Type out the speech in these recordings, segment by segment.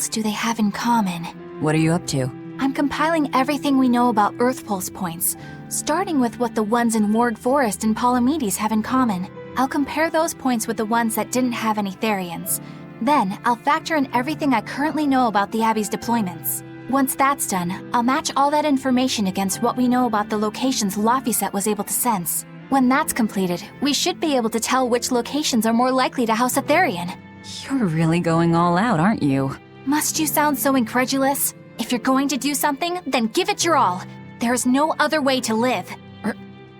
else do they have in common? What are you up to? I'm compiling everything we know about Earth Pulse points, starting with what the ones in Ward Forest and Palamedes have in common. I'll compare those points with the ones that didn't have any Therians. Then, I'll factor in everything I currently know about the Abbey's deployments. Once that's done, I'll match all that information against what we know about the locations Laphicet was able to sense. When that's completed, we should be able to tell which locations are more likely to house a Therian. You're really going all out, aren't you? Must you sound so incredulous? If you're going to do something, then give it your all. There is no other way to live.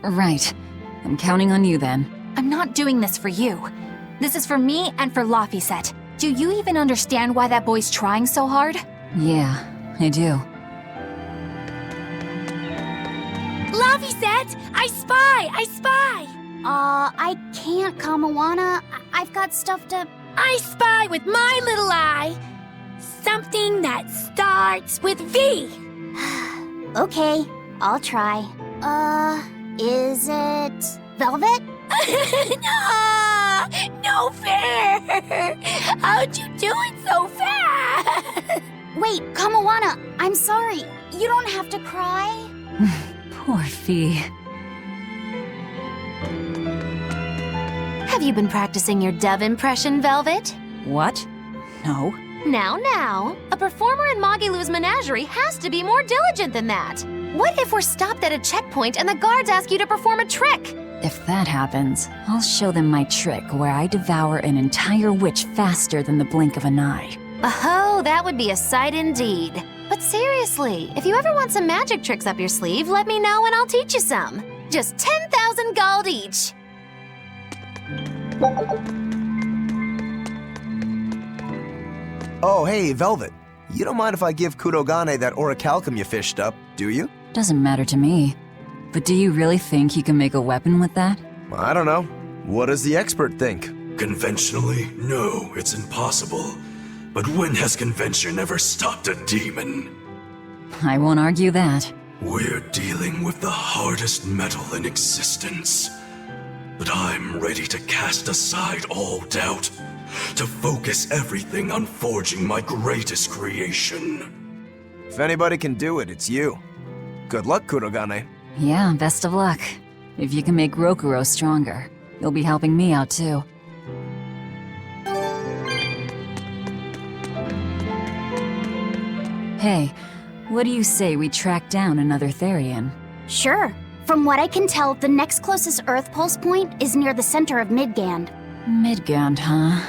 Right. I'm counting on you then. I'm not doing this for you. This is for me and for Laphicet. Do you even understand why that boy's trying so hard? Yeah, I do. Laphicet! I spy! I can't, Kamawana. I've got stuff to... I spy with my little eye. Something that starts with V. Okay, I'll try. Is it... Velvet? No fair. How'd you do it so fast? Wait, Kamawana, I'm sorry. You don't have to cry. Poor Fee. Have you been practicing your dove impression, Velvet? What? No. Now, a performer in Magilou's menagerie has to be more diligent than that. What if we're stopped at a checkpoint and the guards ask you to perform a trick? If that happens, I'll show them my trick where I devour an entire witch faster than the blink of an eye. Oh, that would be a sight indeed. But seriously, if you ever want some magic tricks up your sleeve, let me know and I'll teach you some. Just 10,000 gold each. Oh, hey, Velvet. You don't mind if I give Kurogane that orichalcum you fished up, do you? Doesn't matter to me. But do you really think you can make a weapon with that? I don't know. What does the expert think? Conventionally, no, it's impossible. But when has convention ever stopped a demon? I won't argue that. We're dealing with the hardest metal in existence. But I'm ready to cast aside all doubt, to focus everything on forging my greatest creation. If anybody can do it, it's you. Good luck, Kurogane. Yeah, best of luck. If you can make Rokuro stronger, you'll be helping me out too. Hey, what do you say we track down another Therian? Sure. From what I can tell, the next closest Earth Pulse point is near the center of Midgand. Midgand, huh?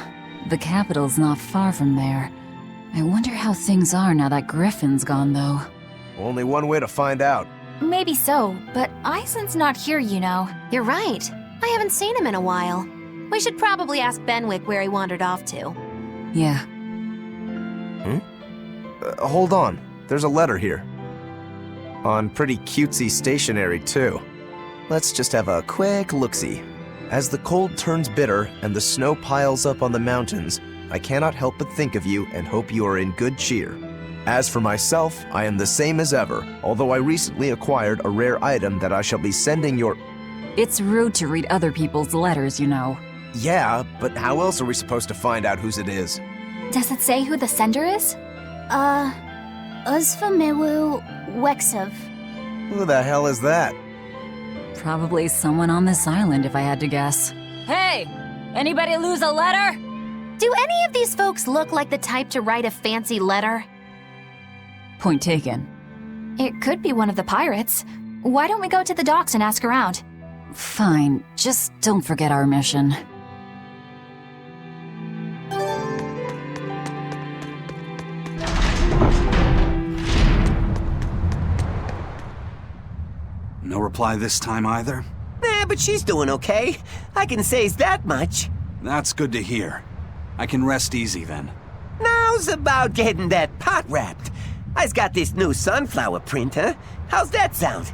The capital's not far from there. I wonder how things are now that Griffin's gone, though. Only one way to find out. Maybe so, but Eisen's not here, you know. You're right. I haven't seen him in a while. We should probably ask Benwick where he wandered off to. Yeah. Hold on. There's a letter here. On pretty cutesy stationery, too. Let's just have a quick look-see. As the cold turns bitter and the snow piles up on the mountains, I cannot help but think of you and hope you are in good cheer. As for myself, I am the same as ever, although I recently acquired a rare item that I shall be sending your... It's rude to read other people's letters, you know. Yeah, but how else are we supposed to find out whose it is? Does it say who the sender is? Uzfamiwu Wexov. Who the hell is that? Probably someone on this island, if I had to guess. Hey! Anybody lose a letter? Do any of these folks look like the type to write a fancy letter? Point taken. It could be one of the pirates. Why don't we go to the docks and ask around? Fine, just don't forget our mission. No reply this time either? Nah, but she's doing okay. I can say's that much. That's good to hear. I can rest easy then. Now's about getting that pot wrapped. I's got this new sunflower printer. How's that sound?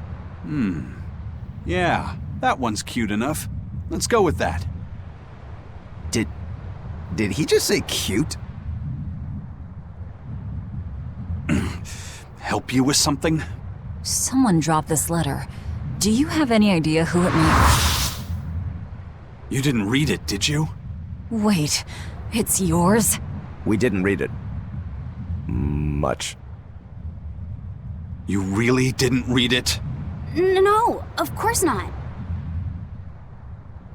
Yeah, that one's cute enough. Let's go with that. Did he just say cute? Help you with something? Someone dropped this letter. Do you have any idea who it may... You didn't read it, did you? Wait, it's yours? We didn't read it. Much. You really didn't read it? No, of course not.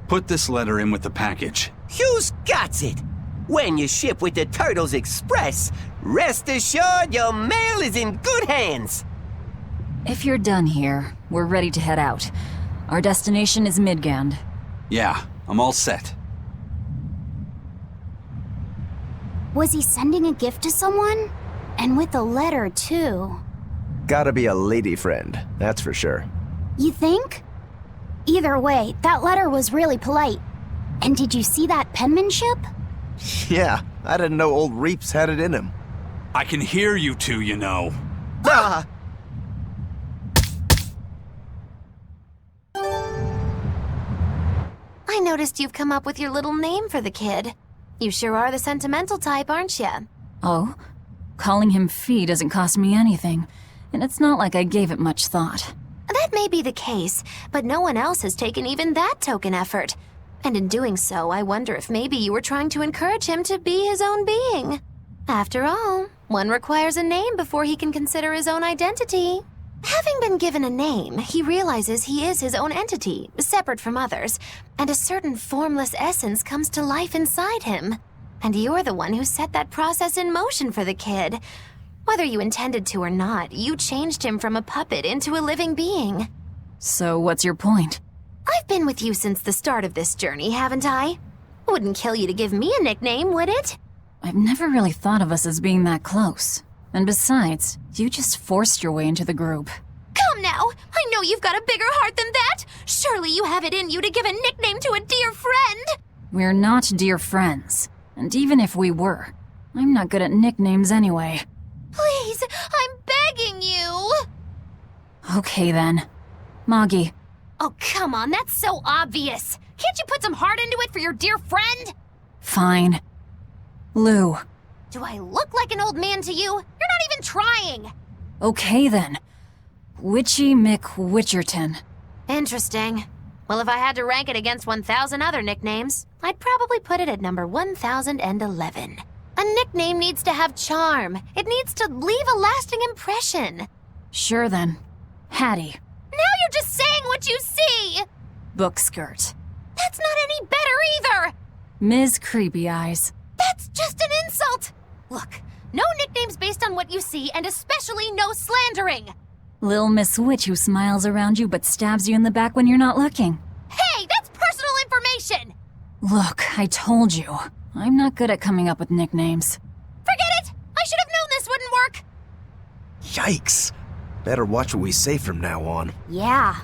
Put this letter in with the package. Who's got it? When you ship with the Turtles Express, rest assured your mail is in good hands. If you're done here, we're ready to head out. Our destination is Midgand. Yeah, I'm all set. Was he sending a gift to someone? And with a letter, too. Gotta be a lady friend, that's for sure. You think? Either way, that letter was really polite. And did you see that penmanship? Yeah, I didn't know old Reeps had it in him. I can hear you two, you know. Ah! I noticed you've come up with your little name for the kid. You sure are the sentimental type, aren't you? Oh? Calling him Fee doesn't cost me anything, and it's not like I gave it much thought. That may be the case, but no one else has taken even that token effort. And in doing so, I wonder if maybe you were trying to encourage him to be his own being. After all, one requires a name before he can consider his own identity. Having been given a name, he realizes he is his own entity, separate from others, and a certain formless essence comes to life inside him. And you're the one who set that process in motion for the kid. Whether you intended to or not, you changed him from a puppet into a living being. So what's your point? I've been with you since the start of this journey, haven't I? Wouldn't kill you to give me a nickname, would it? I've never really thought of us as being that close. And besides, you just forced your way into the group. Come now! I know you've got a bigger heart than that! Surely you have it in you to give a nickname to a dear friend! We're not dear friends. And even if we were, I'm not good at nicknames anyway. Please, I'm begging you! Okay then. Moggy. Oh, come on, that's so obvious. Can't you put some heart into it for your dear friend? Fine. Lou. Do I look like an old man to you? You're not even trying. Okay then. Witchy McWitcherton. Interesting. Well, if I had to rank it against 1,000 other nicknames, I'd probably put it at number 1,011. A nickname needs to have charm. It needs to leave a lasting impression. Sure then. Hattie. Now you're just saying what you see! Bookskirt. That's not any better either! Ms. Creepy Eyes. That's just an insult! Look, no nicknames based on what you see, and especially no slandering! Lil Miss Witch who smiles around you but stabs you in the back when you're not looking. Hey, that's personal information! Look, I told you. I'm not good at coming up with nicknames. Forget it! I should have known this wouldn't work! Yikes. Better watch what we say from now on. Yeah.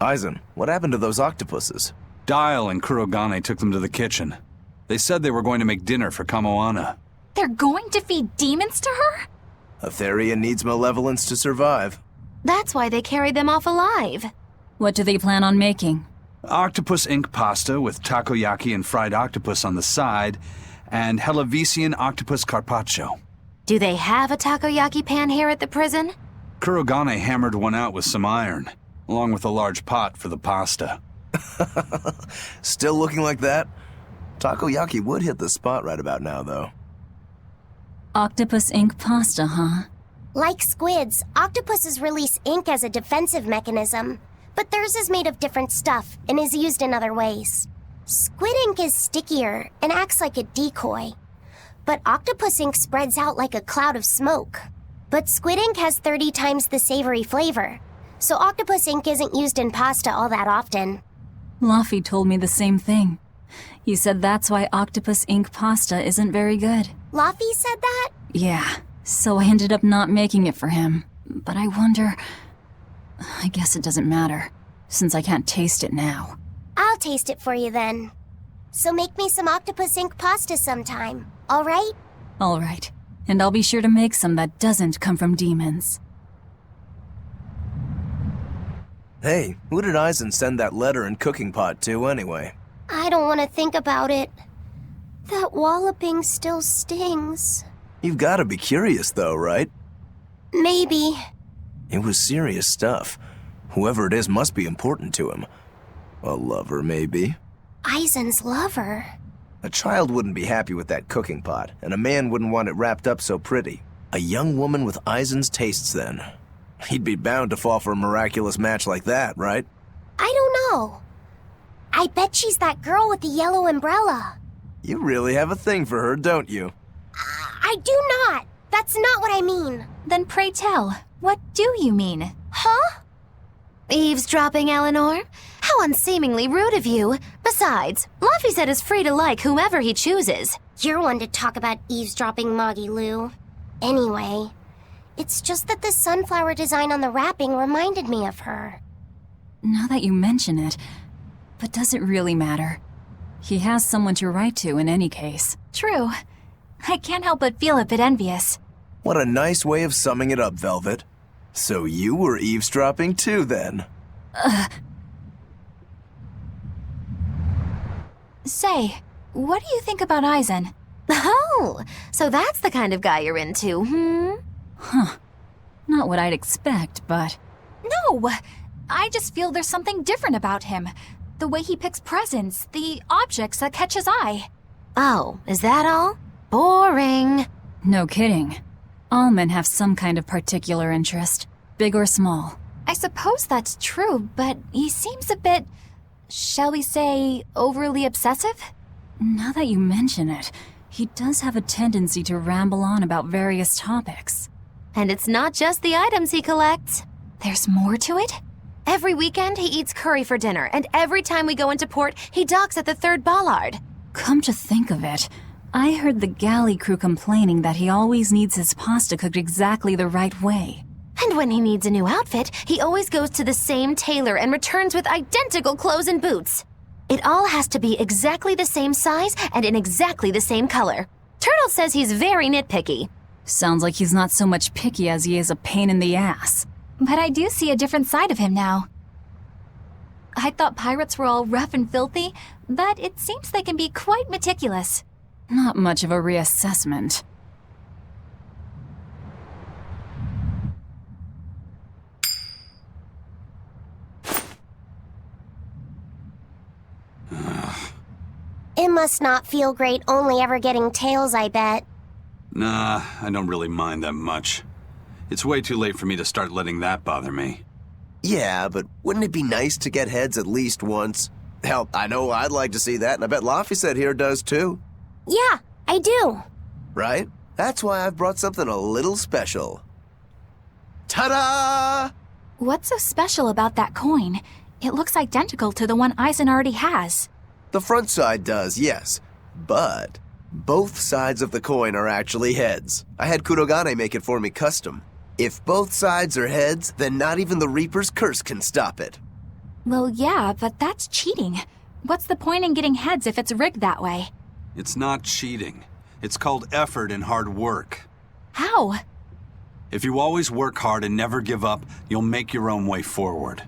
Aizen, what happened to those octopuses? Dial and Kurogane took them to the kitchen. They said they were going to make dinner for Kamoana. They're going to feed demons to her? Etheria needs malevolence to survive. That's why they carried them off alive. What do they plan on making? Octopus ink pasta with takoyaki and fried octopus on the side, and Hellavesian octopus carpaccio. Do they have a takoyaki pan here at the prison? Kurogane hammered one out with some iron, along with a large pot for the pasta. Still looking like that? Takoyaki would hit the spot right about now, though. Octopus ink pasta, huh? Like squids, octopuses release ink as a defensive mechanism, but theirs is made of different stuff and is used in other ways. Squid ink is stickier and acts like a decoy, but octopus ink spreads out like a cloud of smoke. But squid ink has 30 times the savory flavor, so octopus ink isn't used in pasta all that often. Luffy told me the same thing. He said that's why octopus ink pasta isn't very good. Luffy said that? Yeah, so I ended up not making it for him. But I wonder... I guess it doesn't matter, since I can't taste it now. I'll taste it for you then. So make me some octopus ink pasta sometime, alright? Alright, and I'll be sure to make some that doesn't come from demons. Hey, who did Aizen send that letter and cooking pot to anyway? I don't want to think about it. That walloping still stings. You've gotta be curious though, right? Maybe. It was serious stuff. Whoever it is must be important to him. A lover, maybe? Aizen's lover. A child wouldn't be happy with that cooking pot, and a man wouldn't want it wrapped up so pretty. A young woman with Eisen's tastes, then. He'd be bound to fall for a miraculous match like that, right? I don't know. I bet she's that girl with the yellow umbrella. You really have a thing for her, don't you? I do not. That's not what I mean. Then pray tell, what do you mean? Huh? Eavesdropping, Eleanor? How unseemingly rude of you. Besides, Luffy said is free to like whomever he chooses. You're one to talk about eavesdropping, Moggy Lou. Anyway, it's just that the sunflower design on the wrapping reminded me of her. Now that you mention it, but does it really matter? He has someone to write to in any case. True. I can't help but feel a bit envious. What a nice way of summing it up, Velvet. So you were eavesdropping too, then? Say, what do you think about Eisen? Oh, so that's the kind of guy you're into, Huh. Not what I'd expect, but... No! I just feel there's something different about him. The way he picks presents, the objects that catch his eye. Oh, is that all? Boring. No kidding. All men have some kind of particular interest, big or small. I suppose that's true, but he seems a bit, shall we say, overly obsessive? Now that you mention it, he does have a tendency to ramble on about various topics. And it's not just the items he collects. There's more to it? Every weekend, he eats curry for dinner, and every time we go into port, he docks at the 3rd bollard. Come to think of it, I heard the galley crew complaining that he always needs his pasta cooked exactly the right way. And when he needs a new outfit, he always goes to the same tailor and returns with identical clothes and boots. It all has to be exactly the same size and in exactly the same color. Turtle says he's very nitpicky. Sounds like he's not so much picky as he is a pain in the ass. But I do see a different side of him now. I thought pirates were all rough and filthy, but it seems they can be quite meticulous. Not much of a reassessment. It must not feel great only ever getting tails, I bet. Nah, I don't really mind that much. It's way too late for me to start letting that bother me. Yeah, but wouldn't it be nice to get heads at least once? Hell, I know I'd like to see that, and I bet Laphicet here does too. Yeah, I do. Right? That's why I've brought something a little special. Ta-da! What's so special about that coin? It looks identical to the one Eisen already has. The front side does, yes. But both sides of the coin are actually heads. I had Kurogane make it for me custom. If both sides are heads, then not even the Reaper's curse can stop it. Well, yeah, but that's cheating. What's the point in getting heads if it's rigged that way? It's not cheating. It's called effort and hard work. How? If you always work hard and never give up, you'll make your own way forward.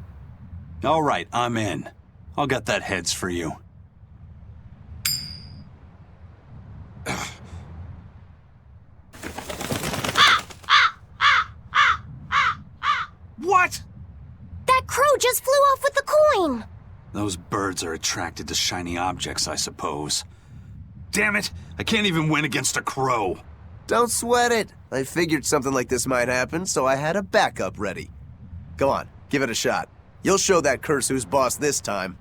All right, I'm in. I'll get that heads for you. What? That crow just flew off with the coin! Those birds are attracted to shiny objects, I suppose. Damn it! I can't even win against a crow. Don't sweat it. I figured something like this might happen, so I had a backup ready. Go on, give it a shot. You'll show that curse who's boss this time.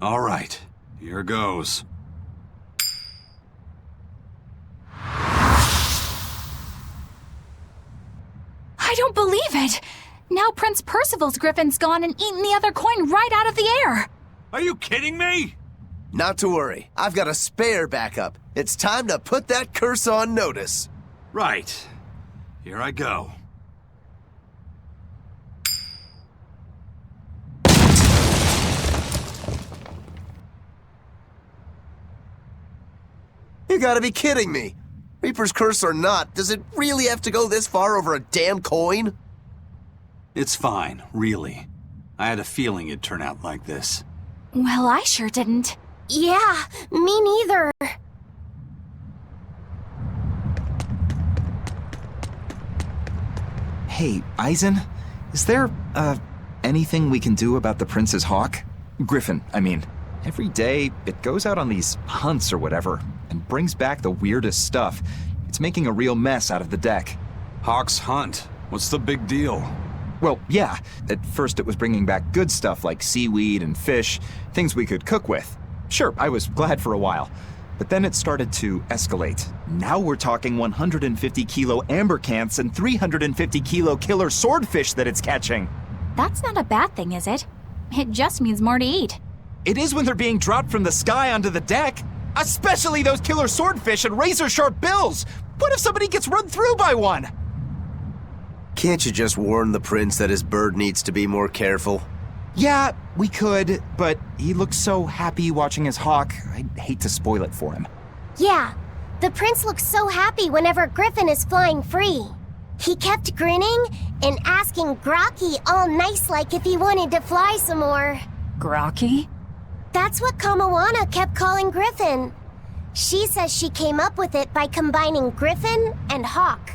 All right, here goes. I don't believe it! Now Prince Percival's griffin's gone and eaten the other coin right out of the air! Are you kidding me? Not to worry, I've got a spare backup. It's time to put that curse on notice. Right. Here I go. You gotta be kidding me. Reaper's curse or not, does it really have to go this far over a damn coin? It's fine, really. I had a feeling it'd turn out like this. Well, I sure didn't. Yeah, me neither. Hey, Eisen, is there, anything we can do about the Prince's hawk? Griffin, I mean. Every day, it goes out on these hunts or whatever, and brings back the weirdest stuff. It's making a real mess out of the deck. Hawk's hunt? What's the big deal? Well, yeah, at first it was bringing back good stuff like seaweed and fish, things we could cook with. Sure, I was glad for a while. But then it started to escalate. Now we're talking 150 kilo ambercants and 350 kilo killer swordfish that it's catching. That's not a bad thing, is it? It just means more to eat. It is when they're being dropped from the sky onto the deck. Especially those killer swordfish and razor-sharp bills. What if somebody gets run through by one? Can't you just warn the prince that his bird needs to be more careful? Yeah, we could, but he looks so happy watching his hawk, I'd hate to spoil it for him. Yeah, the prince looks so happy whenever Griffin is flying free. He kept grinning and asking Grocky all nice-like if he wanted to fly some more. Grocky? That's what Kamawana kept calling Griffin. She says she came up with it by combining Griffin and Hawk.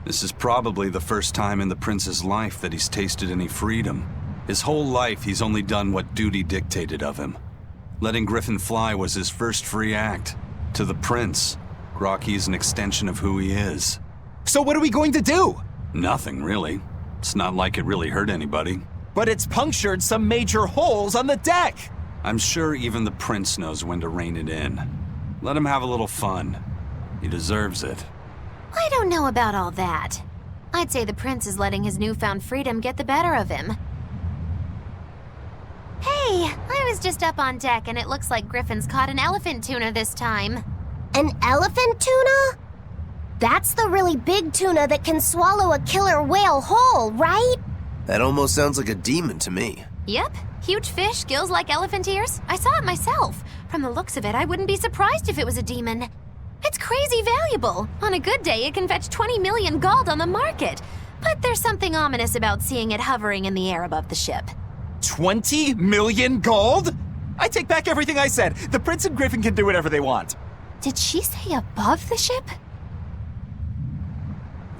This is probably the first time in the prince's life that he's tasted any freedom. His whole life, he's only done what duty dictated of him. Letting Griffin fly was his first free act. To the prince, Grocky is an extension of who he is. So what are we going to do? Nothing, really. It's not like it really hurt anybody. But it's punctured some major holes on the deck! I'm sure even the prince knows when to rein it in. Let him have a little fun. He deserves it. I don't know about all that. I'd say the prince is letting his newfound freedom get the better of him. Hey, I was just up on deck and it looks like Griffin's caught an elephant tuna this time. An elephant tuna? That's the really big tuna that can swallow a killer whale whole, right? That almost sounds like a demon to me. Yep, huge fish, gills like elephant ears. I saw it myself. From the looks of it, I wouldn't be surprised if it was a demon. It's crazy valuable. On a good day, it can fetch 20 million gold on the market. But there's something ominous about seeing it hovering in the air above the ship. 20 million gold? I take back everything I said. The prince and Griffin can do whatever they want. Did she say above the ship?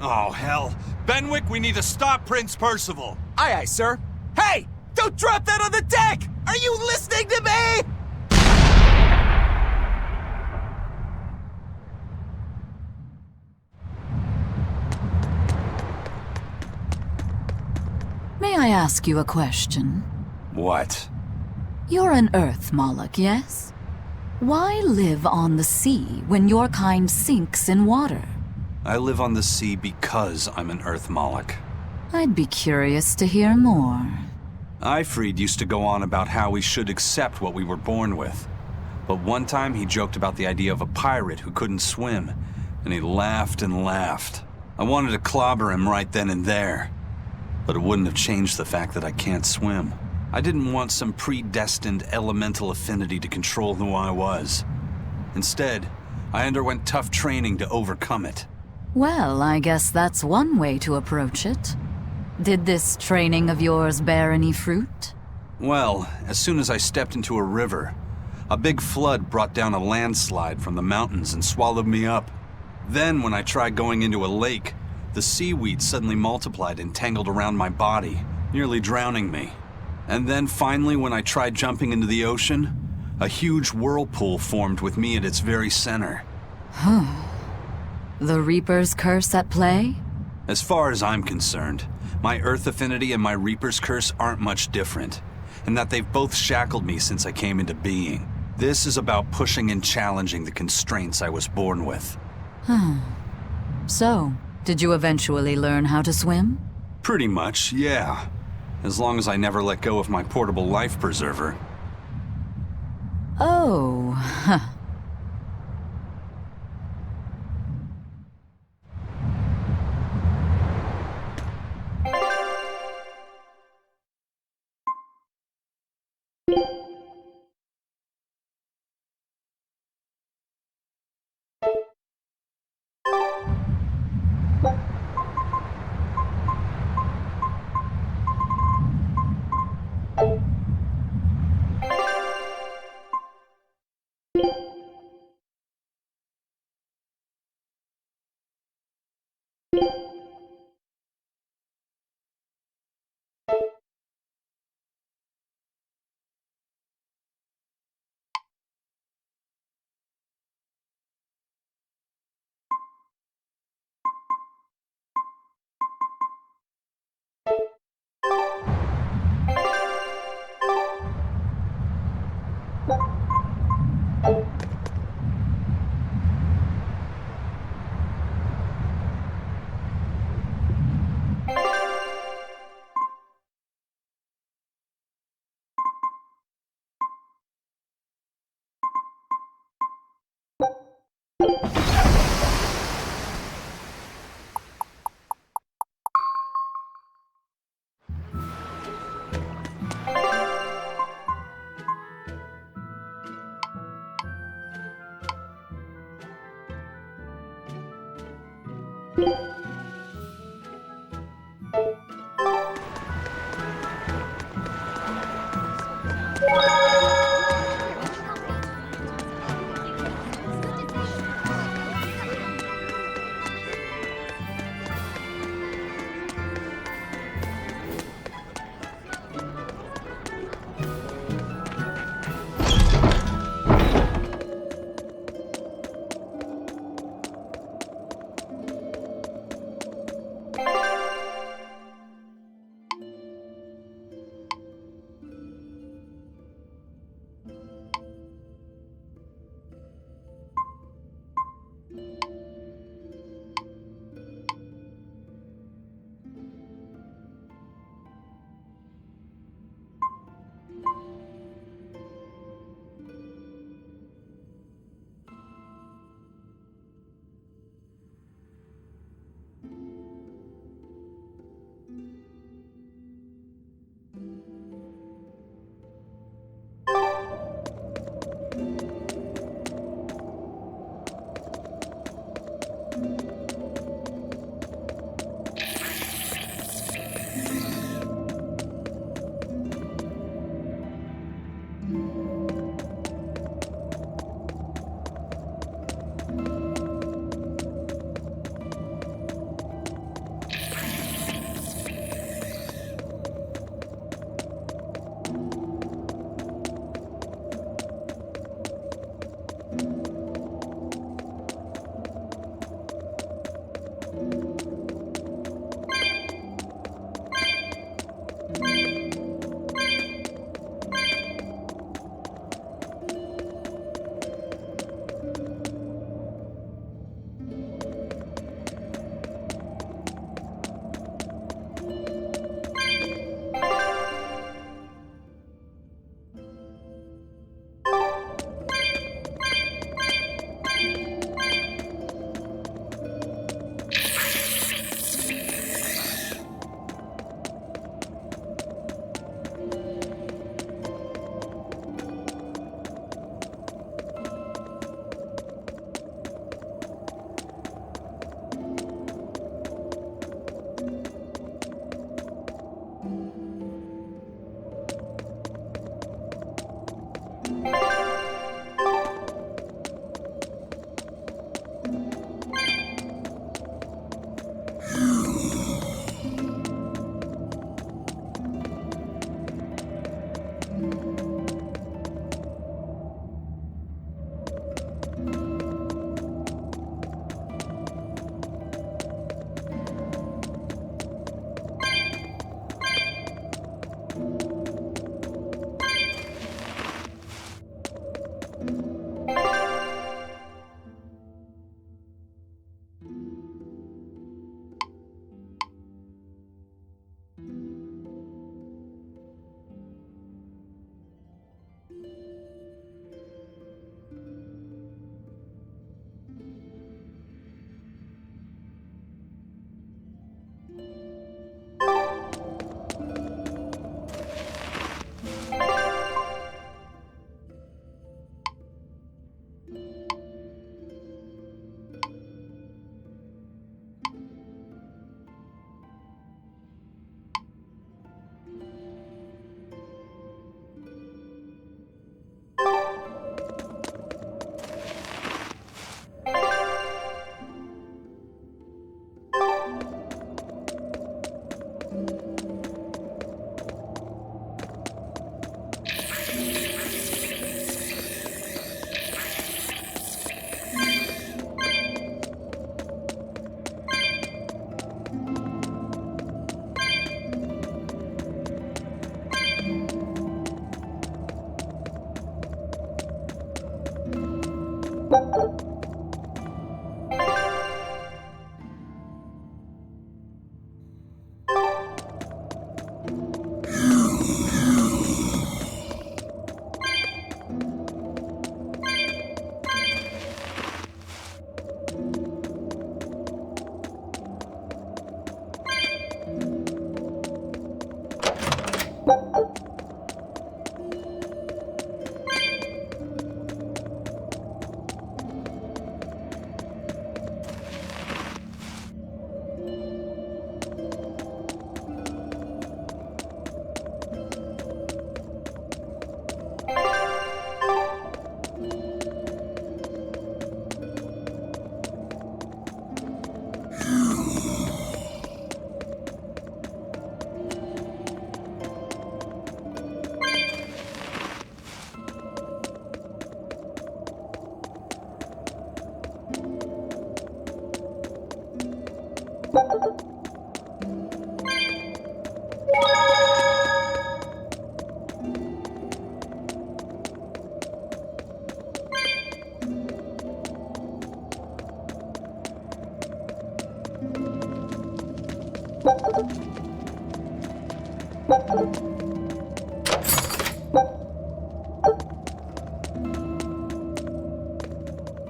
Oh, hell. Benwick, we need to stop Prince Percival. Aye, aye, sir. Hey! Don't drop that on the deck! Are you listening to me? May I ask you a question? What? You're an Earth Moloch, yes? Why live on the sea when your kind sinks in water? I live on the sea because I'm an Earth Moloch. I'd be curious to hear more. Ifrid used to go on about how we should accept what we were born with. But one time he joked about the idea of a pirate who couldn't swim, and he laughed and laughed. I wanted to clobber him right then and there. But it wouldn't have changed the fact that I can't swim. I didn't want some predestined elemental affinity to control who I was. Instead, I underwent tough training to overcome it. Well, I guess that's one way to approach it. Did this training of yours bear any fruit? Well, as soon as I stepped into a river, a big flood brought down a landslide from the mountains and swallowed me up. Then, when I tried going into a lake, the seaweed suddenly multiplied and tangled around my body, nearly drowning me. And then finally, when I tried jumping into the ocean, a huge whirlpool formed with me at its very center. The Reaper's curse at play? As far as I'm concerned, my Earth affinity and my Reaper's curse aren't much different, and that they've both shackled me since I came into being. This is about pushing and challenging the constraints I was born with. So, did you eventually learn how to swim? Pretty much, yeah. As long as I never let go of my portable life preserver. Oh, huh.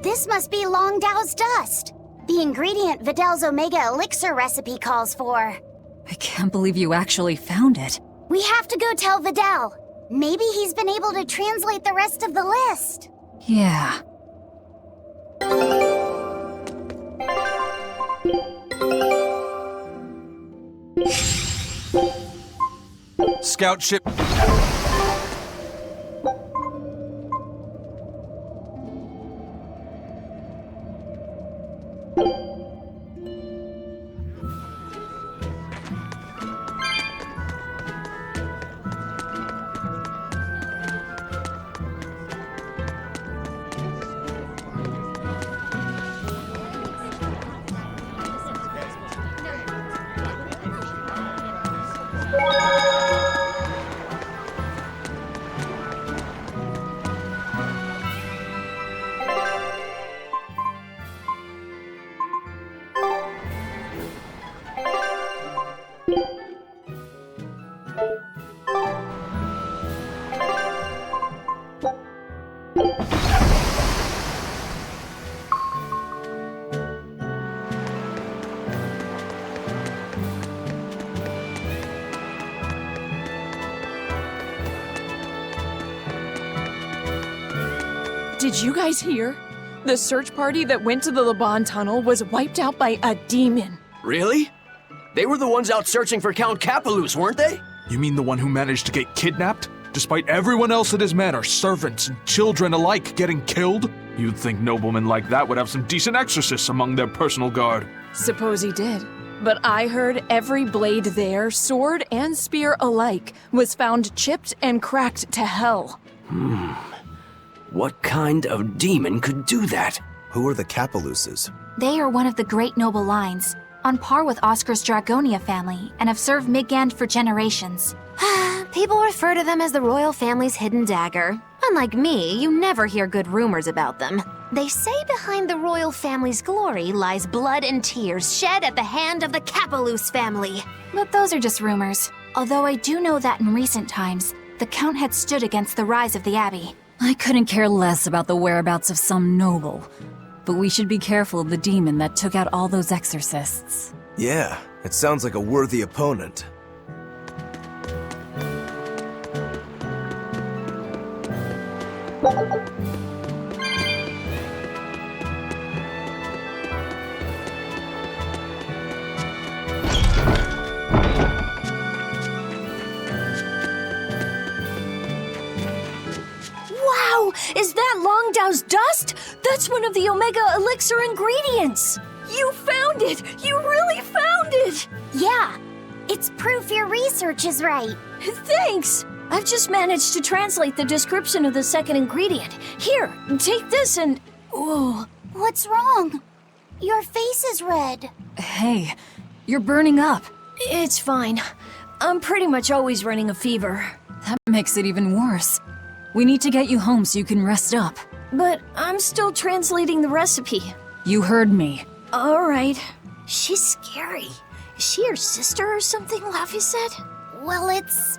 This must be Long Dao's dust. The ingredient Vidal's Omega Elixir recipe calls for. I can't believe you actually found it. We have to go tell Vidal. Maybe he's been able to translate the rest of the list. Yeah. Scout ship. Did you guys hear? The search party that went to the Laban tunnel was wiped out by a demon. Really? They were the ones out searching for Count Capelus, weren't they? You mean the one who managed to get kidnapped? Despite everyone else at his manor, servants and children alike, getting killed? You'd think noblemen like that would have some decent exorcists among their personal guard. Suppose he did. But I heard every blade there, sword and spear alike, was found chipped and cracked to hell. What kind of demon could do that? Who are the Capeluses? They are one of the great noble lines, on par with Oscar's Dragonia family, and have served Midgand for generations. People refer to them as the royal family's hidden dagger. Unlike me, you never hear good rumors about them. They say behind the royal family's glory lies blood and tears shed at the hand of the Capelus family. But those are just rumors. Although I do know that in recent times, the Count had stood against the rise of the Abbey. I couldn't care less about the whereabouts of some noble. But we should be careful of the demon that took out all those exorcists. Yeah, it sounds like a worthy opponent. Wow! Is that Long Dao's dust? That's one of the Omega Elixir ingredients! You found it! You really found it! Yeah, it's proof your research is right. Thanks! I've just managed to translate the description of the second ingredient. Here, take this and... Whoa. What's wrong? Your face is red. Hey, you're burning up. It's fine. I'm pretty much always running a fever. That makes it even worse. We need to get you home so you can rest up. But I'm still translating the recipe. You heard me. All right. She's scary. Is she your sister or something, Laffy said? Well, it's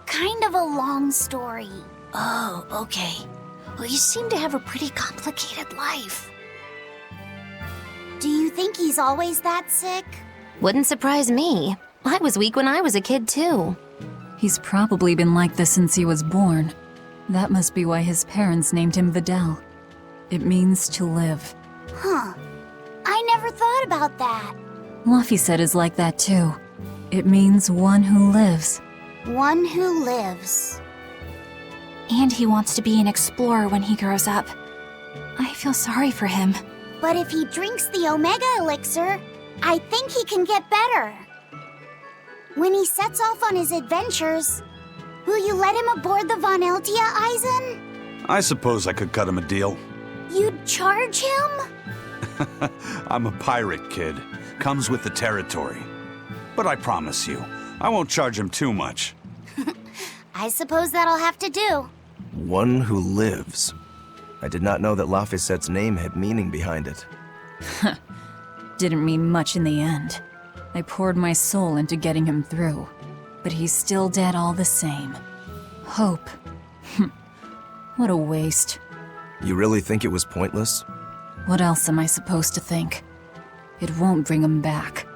kind of a long story. Oh, okay. Well, you seem to have a pretty complicated life. Do you think he's always that sick? Wouldn't surprise me. I was weak when I was a kid, too. He's probably been like this since he was born. That must be why his parents named him Vidal. It means to live. Huh. I never thought about that. Laffy is like that too. It means one who lives. One who lives. And he wants to be an explorer when he grows up. I feel sorry for him. But if he drinks the Omega Elixir, I think he can get better. When he sets off on his adventures, will you let him aboard the Von Eltia, Eisen? I suppose I could cut him a deal. You'd charge him? I'm a pirate, kid. Comes with the territory. But I promise you, I won't charge him too much. I suppose that'll have to do. One who lives. I did not know that Lafisette's name had meaning behind it. Didn't mean much in the end. I poured my soul into getting him through, but he's still dead all the same. Hope. What a waste. You really think it was pointless? What else am I supposed to think? It won't bring him back.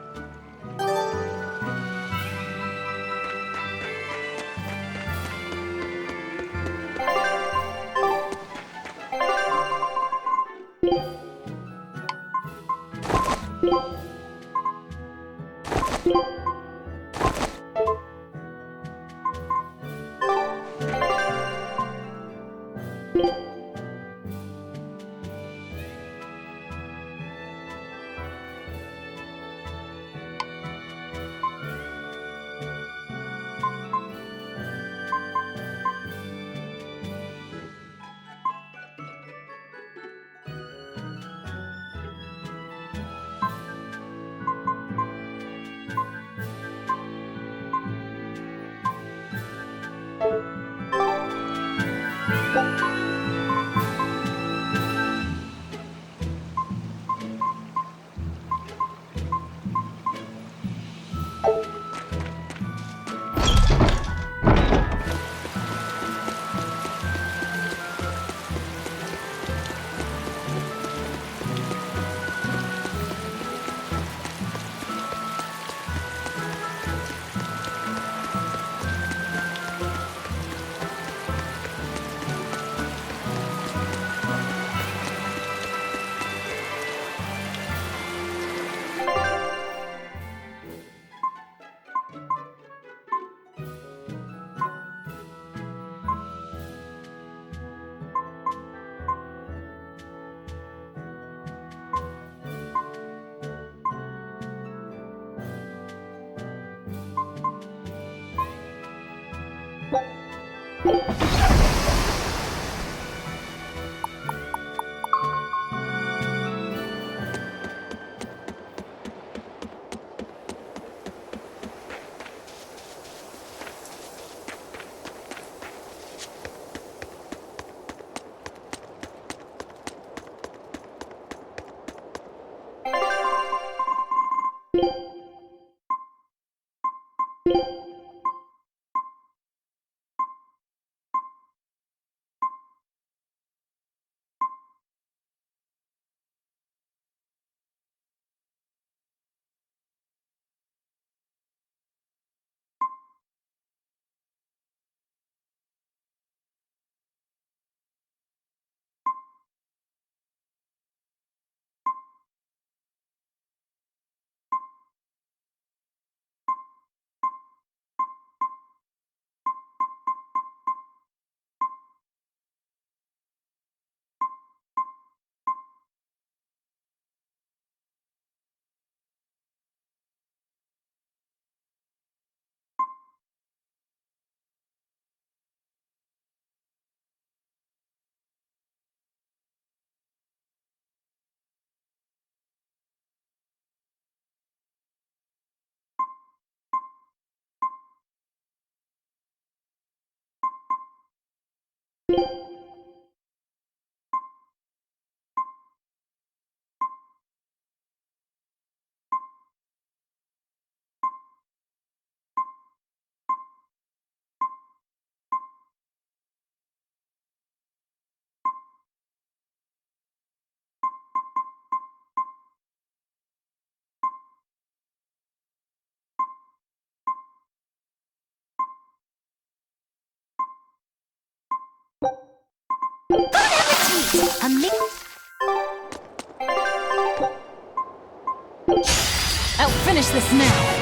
I'll finish this now.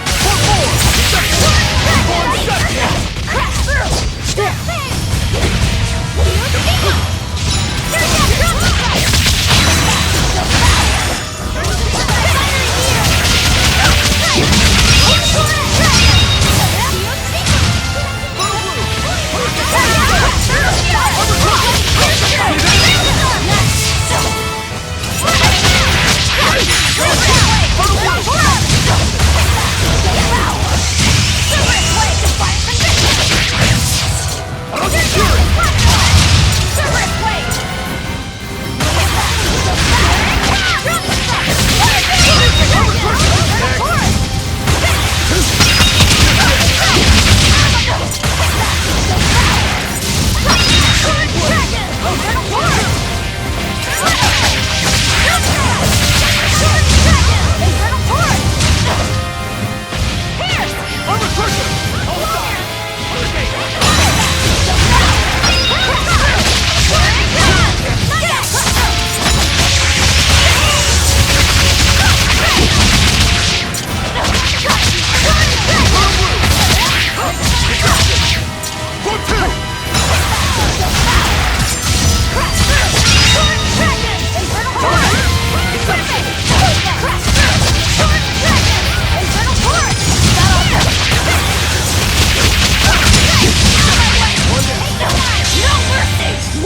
Super way to fight the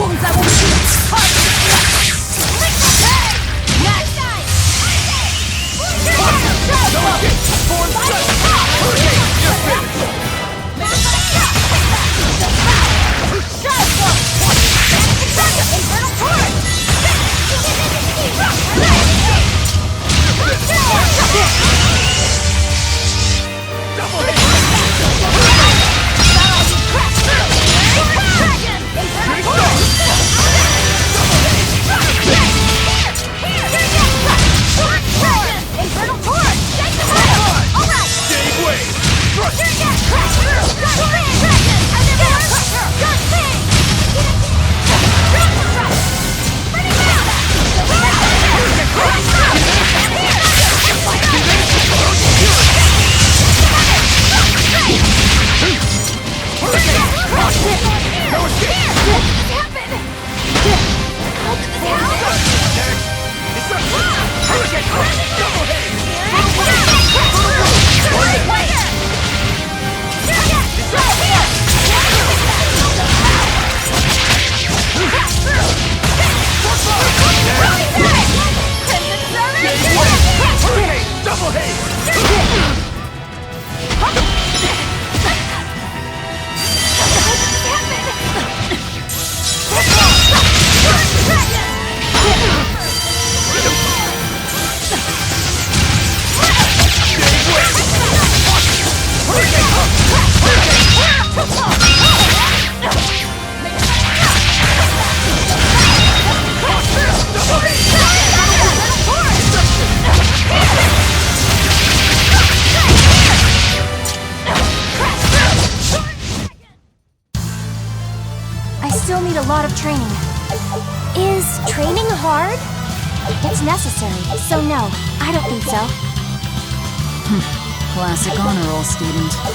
风在我心still need a lot of training. Is training hard? It's necessary, so no, I don't think so. Classic honor roll student.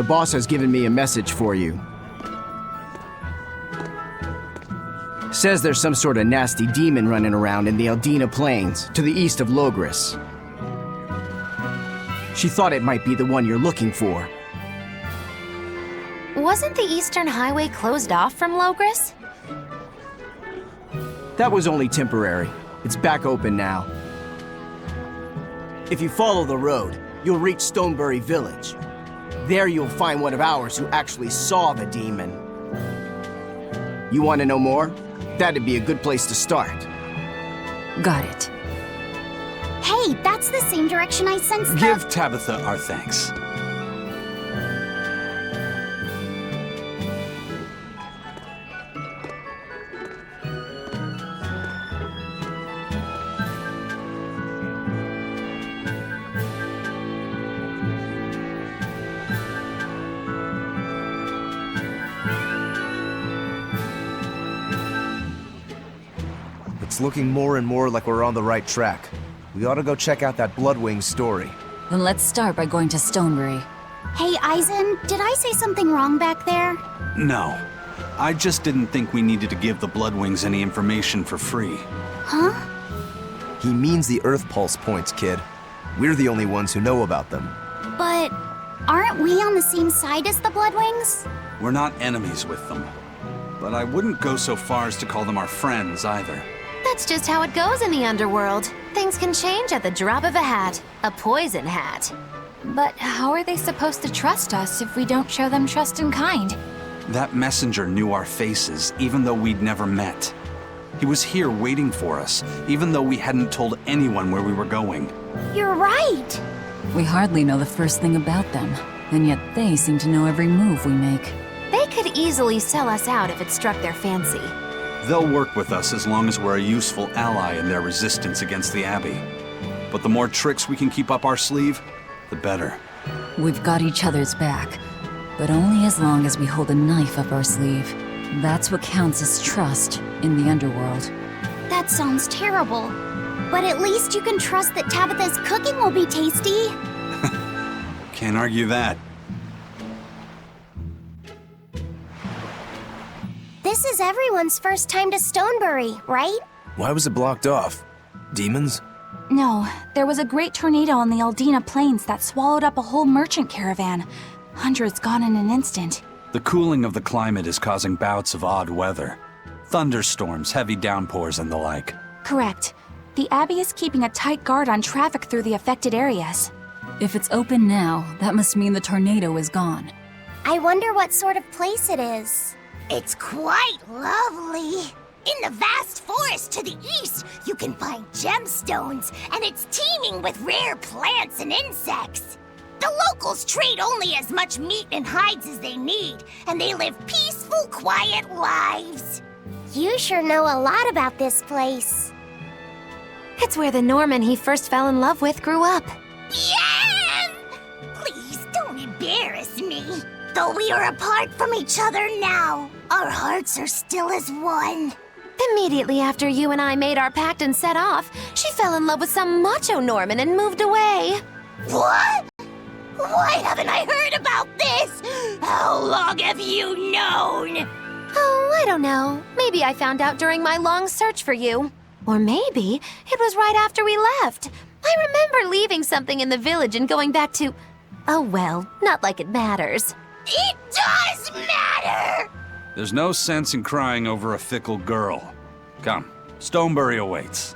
The boss has given me a message for you. Says there's some sort of nasty demon running around in the Aldina Plains, to the east of Logris. She thought it might be the one you're looking for. Wasn't the Eastern Highway closed off from Logris? That was only temporary. It's back open now. If you follow the road, you'll reach Stonebury Village. There you'll find one of ours who actually saw the demon. You want to know more? That'd be a good place to start. Got it. Hey, that's the same direction I sensed Give Tabitha our thanks. It's looking more and more like we're on the right track. We ought to go check out that Bloodwing story. Then let's start by going to Stonebury. Hey, Eisen, did I say something wrong back there? No. I just didn't think we needed to give the Bloodwings any information for free. Huh? He means the Earth Pulse points, kid. We're the only ones who know about them. But aren't we on the same side as the Bloodwings? We're not enemies with them. But I wouldn't go so far as to call them our friends either. That's just how it goes in the underworld. Things can change at the drop of a hat. A poison hat. But how are they supposed to trust us if we don't show them trust in kind? That messenger knew our faces, even though we'd never met. He was here waiting for us, even though we hadn't told anyone where we were going. You're right. We hardly know the first thing about them, and yet they seem to know every move we make. They could easily sell us out if it struck their fancy. They'll work with us as long as we're a useful ally in their resistance against the Abbey. But the more tricks we can keep up our sleeve, the better. We've got each other's back, but only as long as we hold a knife up our sleeve. That's what counts as trust in the underworld. That sounds terrible. But at least you can trust that Tabitha's cooking will be tasty. Can't argue that. This is everyone's first time to Stonebury, right? Why was it blocked off? Demons? No, there was a great tornado on the Aldina Plains that swallowed up a whole merchant caravan. Hundreds gone in an instant. The cooling of the climate is causing bouts of odd weather. Thunderstorms, heavy downpours, and the like. Correct. The Abbey is keeping a tight guard on traffic through the affected areas. If it's open now, that must mean the tornado is gone. I wonder what sort of place it is. It's quite lovely. In the vast forest to the east, you can find gemstones, and it's teeming with rare plants and insects. The locals trade only as much meat and hides as they need, and they live peaceful, quiet lives. You sure know a lot about this place. It's where the Norman he first fell in love with grew up. Yeah! Please don't embarrass me. Though we are apart from each other now, our hearts are still as one. Immediately after you and I made our pact and set off, she fell in love with some macho Norman and moved away. What? Why haven't I heard about this? How long have you known? Oh, I don't know. Maybe I found out during my long search for you. Or maybe it was right after we left. I remember leaving something in the village and going back to... Oh well, not like it matters. It does matter! There's no sense in crying over a fickle girl. Come, Stonebury awaits.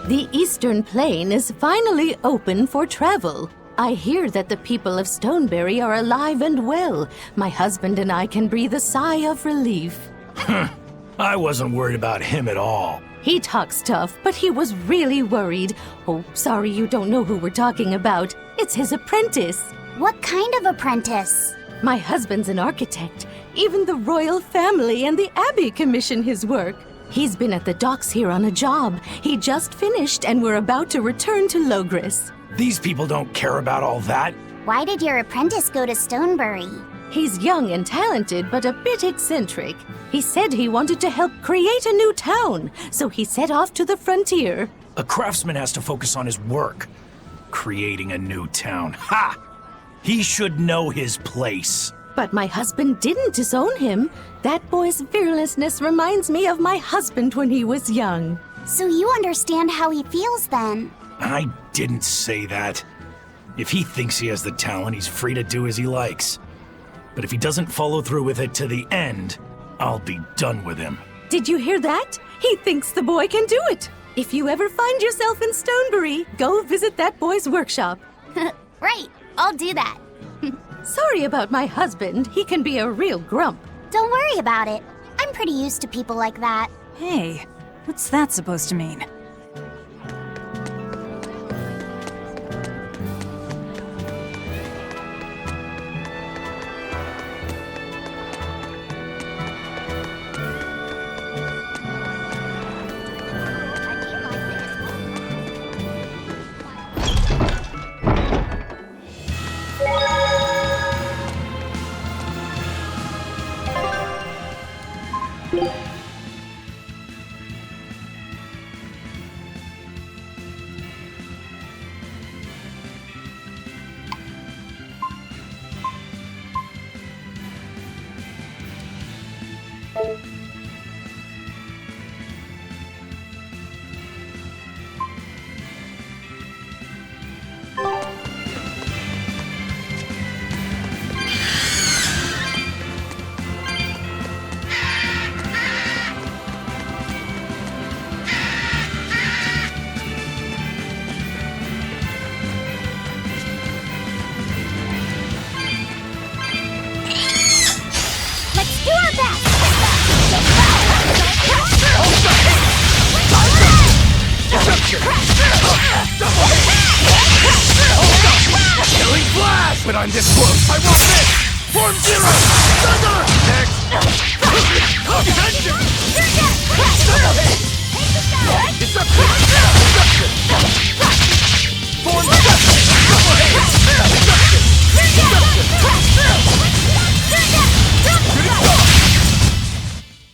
The Eastern Plain is finally open for travel. I hear that the people of Stonebury are alive and well. My husband and I can breathe a sigh of relief. I wasn't worried about him at all. He talks tough, but he was really worried. Oh, sorry you don't know who we're talking about. It's his apprentice. What kind of apprentice? My husband's an architect. Even the royal family and the Abbey commission his work. He's been at the docks here on a job. He just finished and we're about to return to Logris. These people don't care about all that. Why did your apprentice go to Stonebury? He's young and talented, but a bit eccentric. He said he wanted to help create a new town, so he set off to the frontier. A craftsman has to focus on his work. Creating a new town. Ha! He should know his place. But my husband didn't disown him. That boy's fearlessness reminds me of my husband when he was young. So you understand how he feels then? I didn't say that. If he thinks he has the talent, he's free to do as he likes. But if he doesn't follow through with it to the end, I'll be done with him. Did you hear that? He thinks the boy can do it. If you ever find yourself in Stonebury, go visit that boy's workshop. Right, I'll do that. Sorry about my husband. He can be a real grump. Don't worry about it. I'm pretty used to people like that. Hey, what's that supposed to mean? When I'm this close, I want this! Form zero! Thunder! Next! Attention! Double hit! Deception! Deception! Form deception! Double hit! Deception! Deception!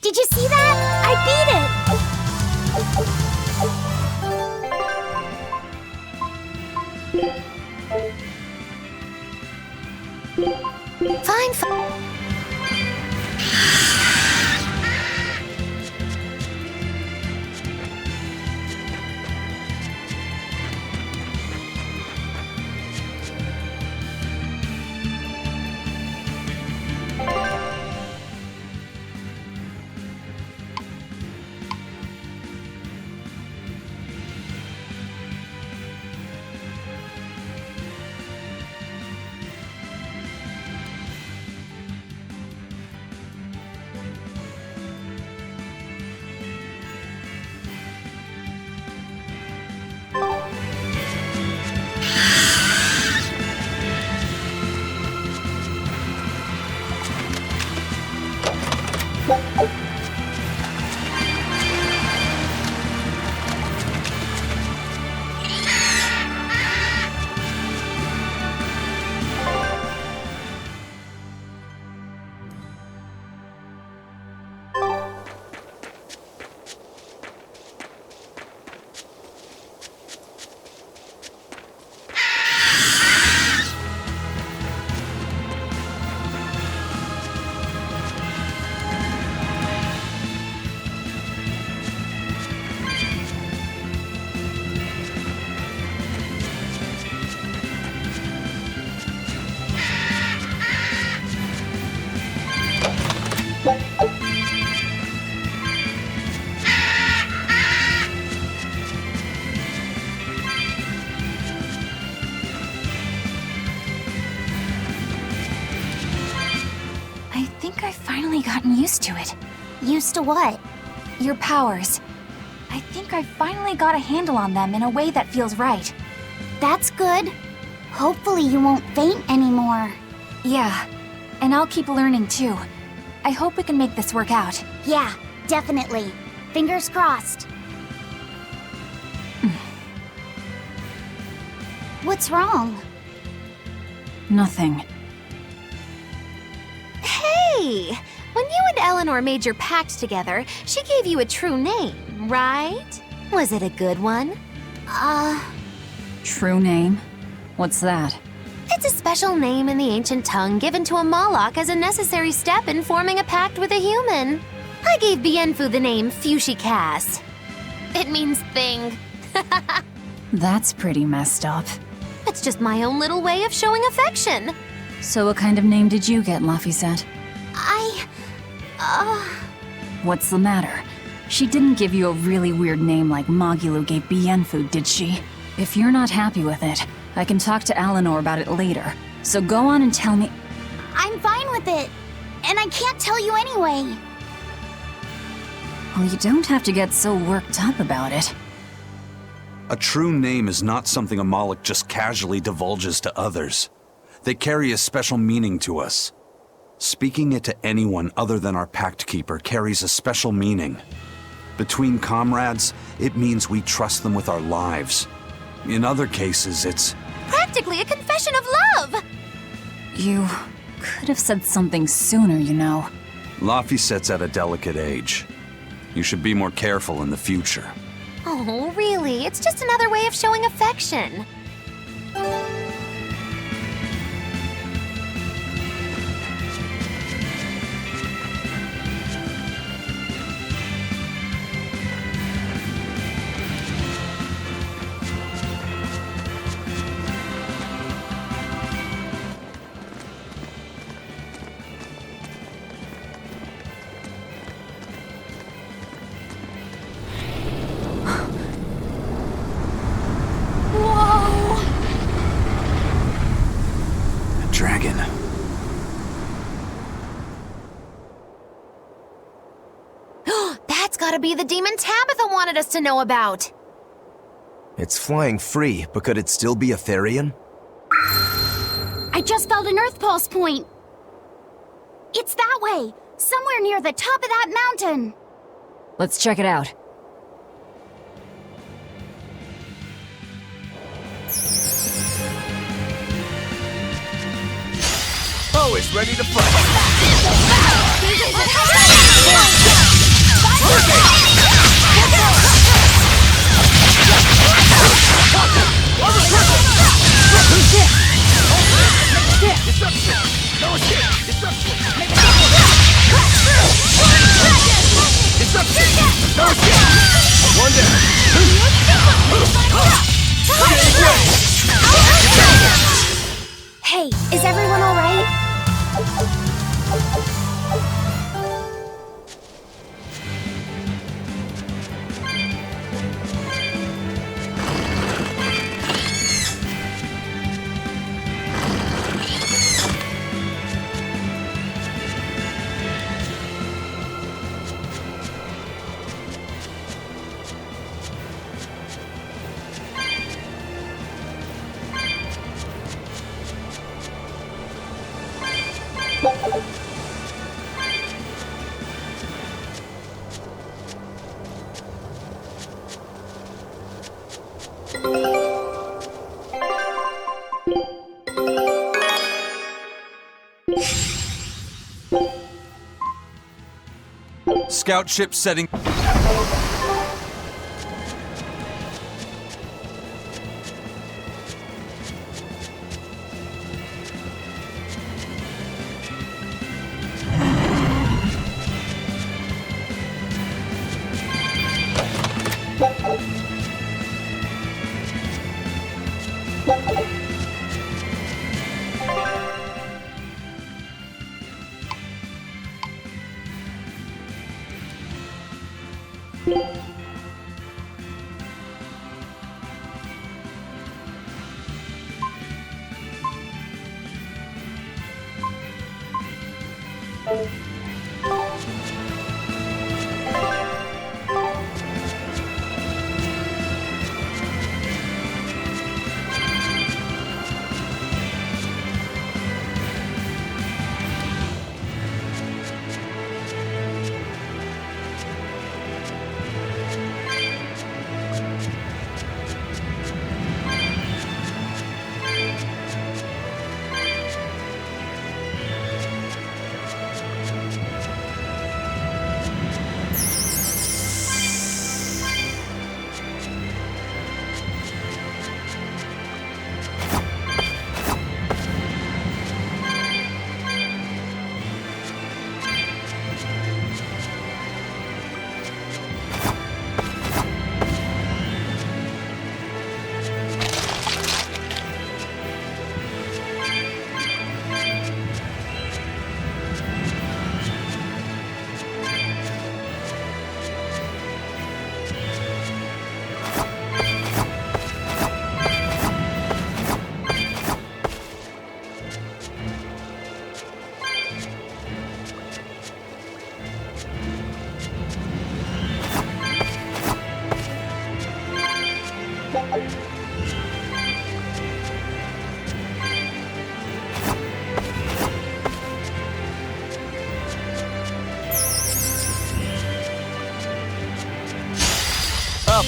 Did you see that? I beat it! Fine. Gotten used to it. Used to what? Your powers. I think I finally got a handle on them in a way that feels right. That's good. Hopefully you won't faint anymore. Yeah, and I'll keep learning too. I hope we can make this work out. Yeah, definitely. Fingers crossed. What's wrong? Nothing. Hey! When you and Eleanor made your pact together, she gave you a true name, right? Was it a good one? True name? What's that? It's a special name in the ancient tongue given to a Moloch as a necessary step in forming a pact with a human. I gave Bienfu the name Fushi Cass. It means thing. That's pretty messed up. It's just my own little way of showing affection. So what kind of name did you get, Laphicet? What's the matter? She didn't give you a really weird name like Magilou gave Bienfu, did she? If you're not happy with it, I can talk to Eleanor about it later. So go on and tell me. I'm fine with it. And I can't tell you anyway. Well, you don't have to get so worked up about it. A true name is not something a Moloch just casually divulges to others. They carry a special meaning to us. Speaking it to anyone other than our Pact Keeper carries a special meaning. Between comrades, it means we trust them with our lives. In other cases, it's practically a confession of love! You could have said something sooner, you know. Laphicet's at a delicate age. You should be more careful in the future. Oh, really? It's just another way of showing affection. Dragon. That's gotta be the demon Tabitha wanted us to know about. It's flying free, but could it still be a Therian? I just felt an Earth Pulse point. It's that way, somewhere near the top of that mountain. Let's check it out. Always ready to fight. Hey, is everyone all right? Scout ship setting.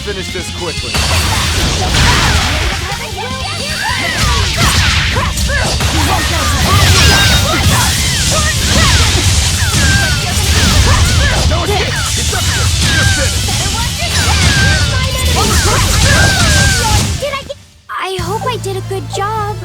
finish this quickly. No escape! It's up to you! You're finished! I hope I did a good job.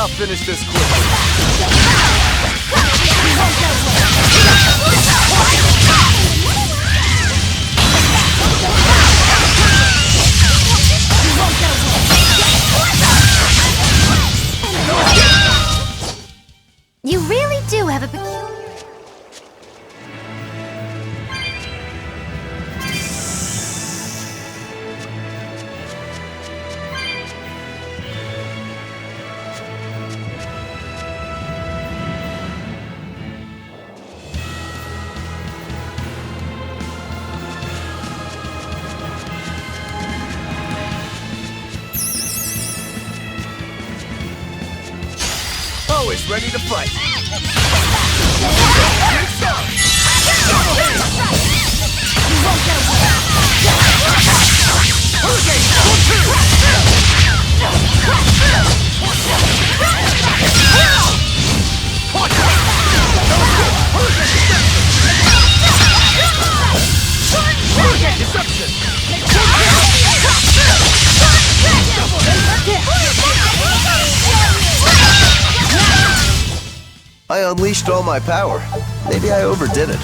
I'll finish this quick. You really do have a peculiar... Always ready to fight. I unleashed all my power. Maybe I overdid it.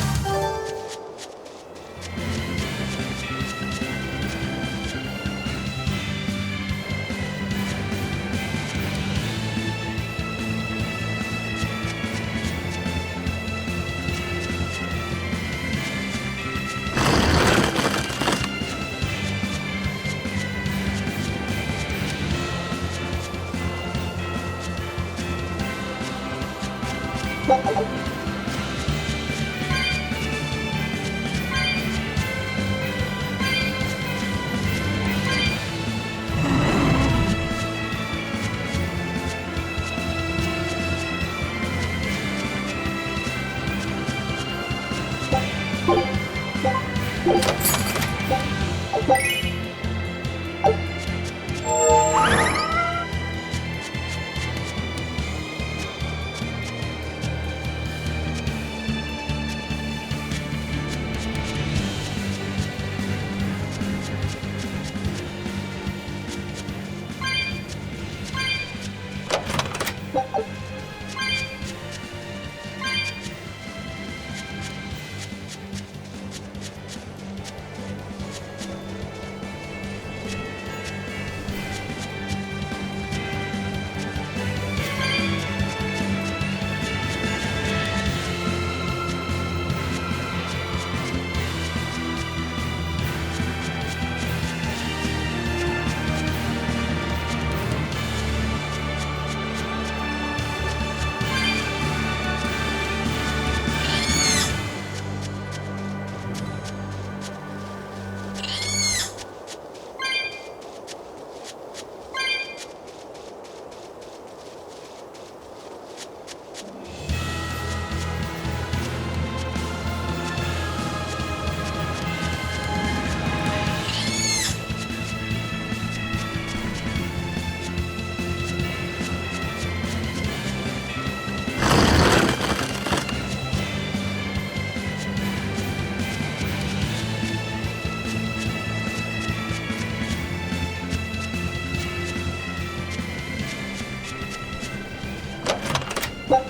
I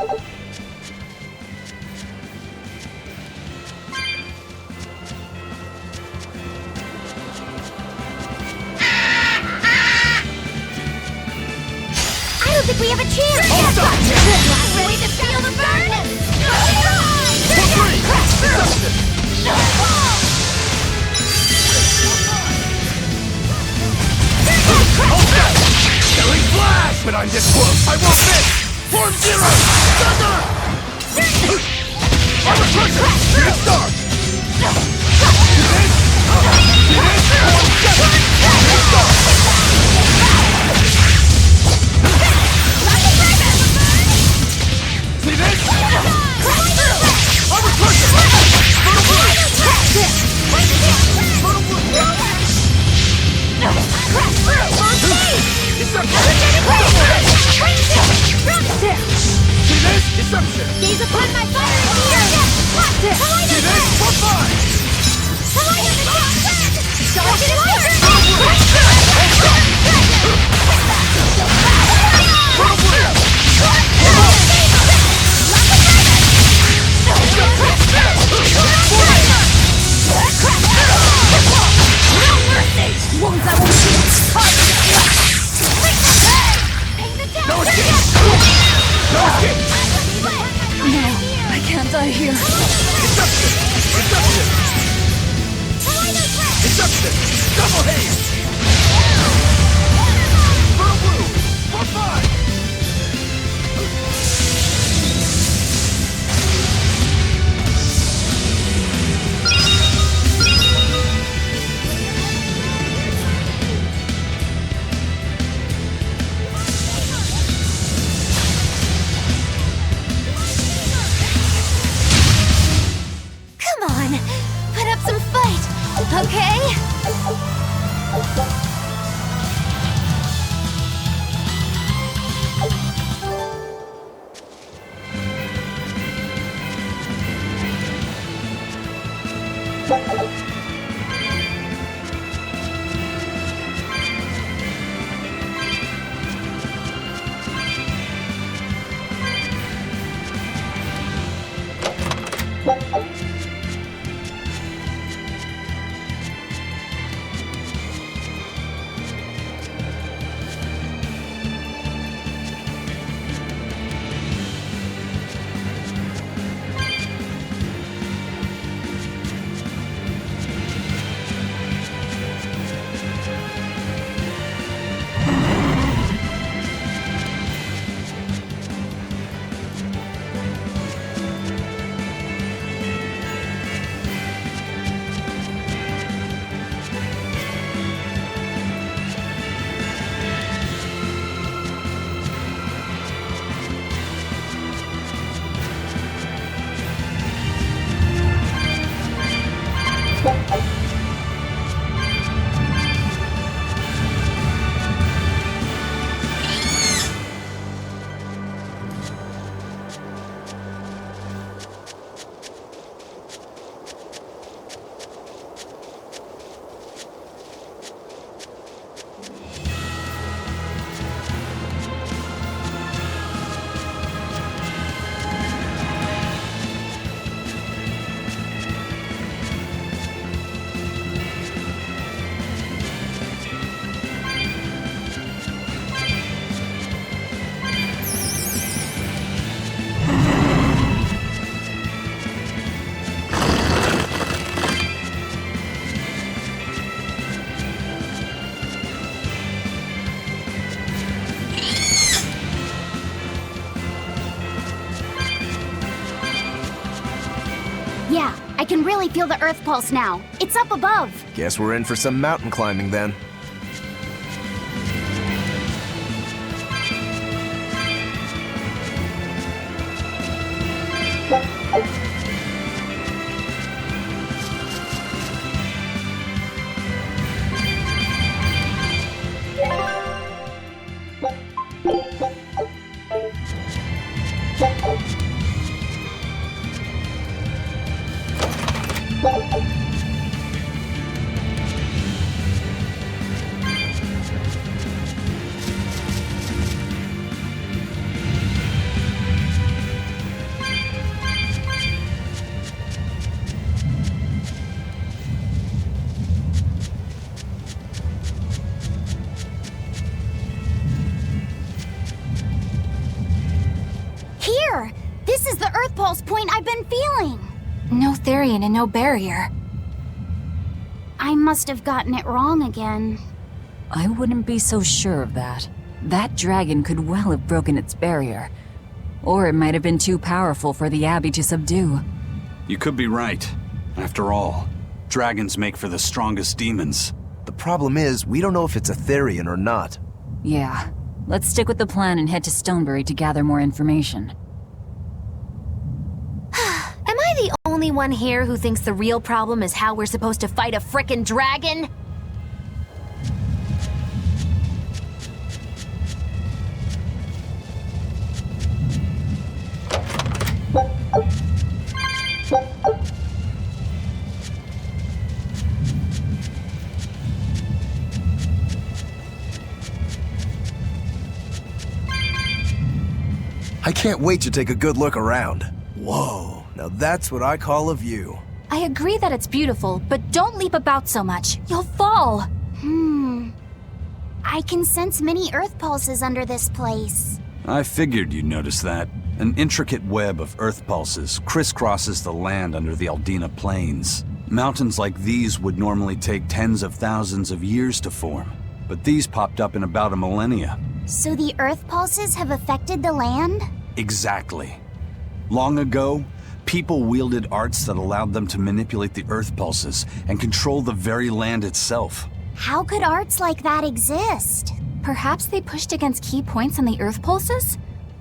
don't think we have a chance! Ready to feel the burn? Killing flash! But I'm this close! I won't miss! Form zero! Thunder! Armor crusher! Get start! See this? Armor crusher! Fertile blue! Fertile blue! See this? Deception! Gaze upon my fire here! See this? For fun! No, I can't die here. Deception! Double haze! Fertile blue! For fun! Come on, put up some fight, okay? Yeah, I can really feel the Earth pulse now. It's up above. Guess we're in for some mountain climbing then. the Earth Pulse point I've been feeling. No Therian and no barrier. I must have gotten it wrong again. I wouldn't be so sure of that. That dragon could well have broken its barrier. Or it might have been too powerful for the Abbey to subdue. You could be right. After all, dragons make for the strongest demons. The problem is, we don't know if it's a Therian or not. Yeah. Let's stick with the plan and head to Stonebury to gather more information. Am I the only one here who thinks the real problem is how we're supposed to fight a frickin' dragon? I can't wait to take a good look around. Whoa, now that's what I call a view. I agree that it's beautiful, but don't leap about so much. You'll fall. I can sense many Earth pulses under this place. I figured you'd notice that. An intricate web of earth pulses crisscrosses the land under the Aldina Plains. Mountains like these would normally take tens of thousands of years to form, but these popped up in about a millennia. So the Earth pulses have affected the land? Exactly. Long ago, people wielded arts that allowed them to manipulate the earth pulses and control the very land itself. How could arts like that exist? Perhaps they pushed against key points on the earth pulses?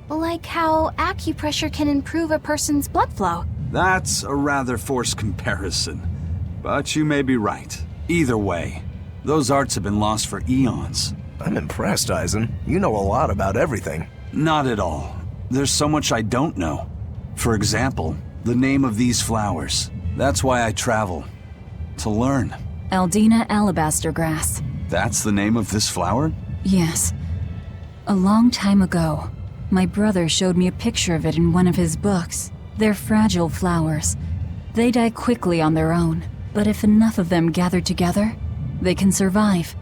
Like how acupressure can improve a person's blood flow. That's a rather forced comparison, but you may be right. Either way, those arts have been lost for eons. I'm impressed, Eisen. You know a lot about everything. Not at all. There's so much I don't know. For example, the name of these flowers. That's why I travel. To learn. Aldina alabaster grass. That's the name of this flower? Yes. A long time ago, my brother showed me a picture of it in one of his books. They're fragile flowers. They die quickly on their own, but if enough of them gather together, they can survive.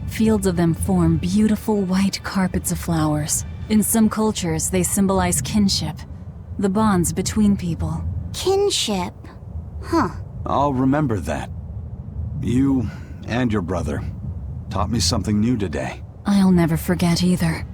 Fields of them form beautiful white carpets of flowers. In some cultures, they symbolize kinship, the bonds between people. Kinship? Huh. I'll remember that. You and your brother taught me something new today. I'll never forget either.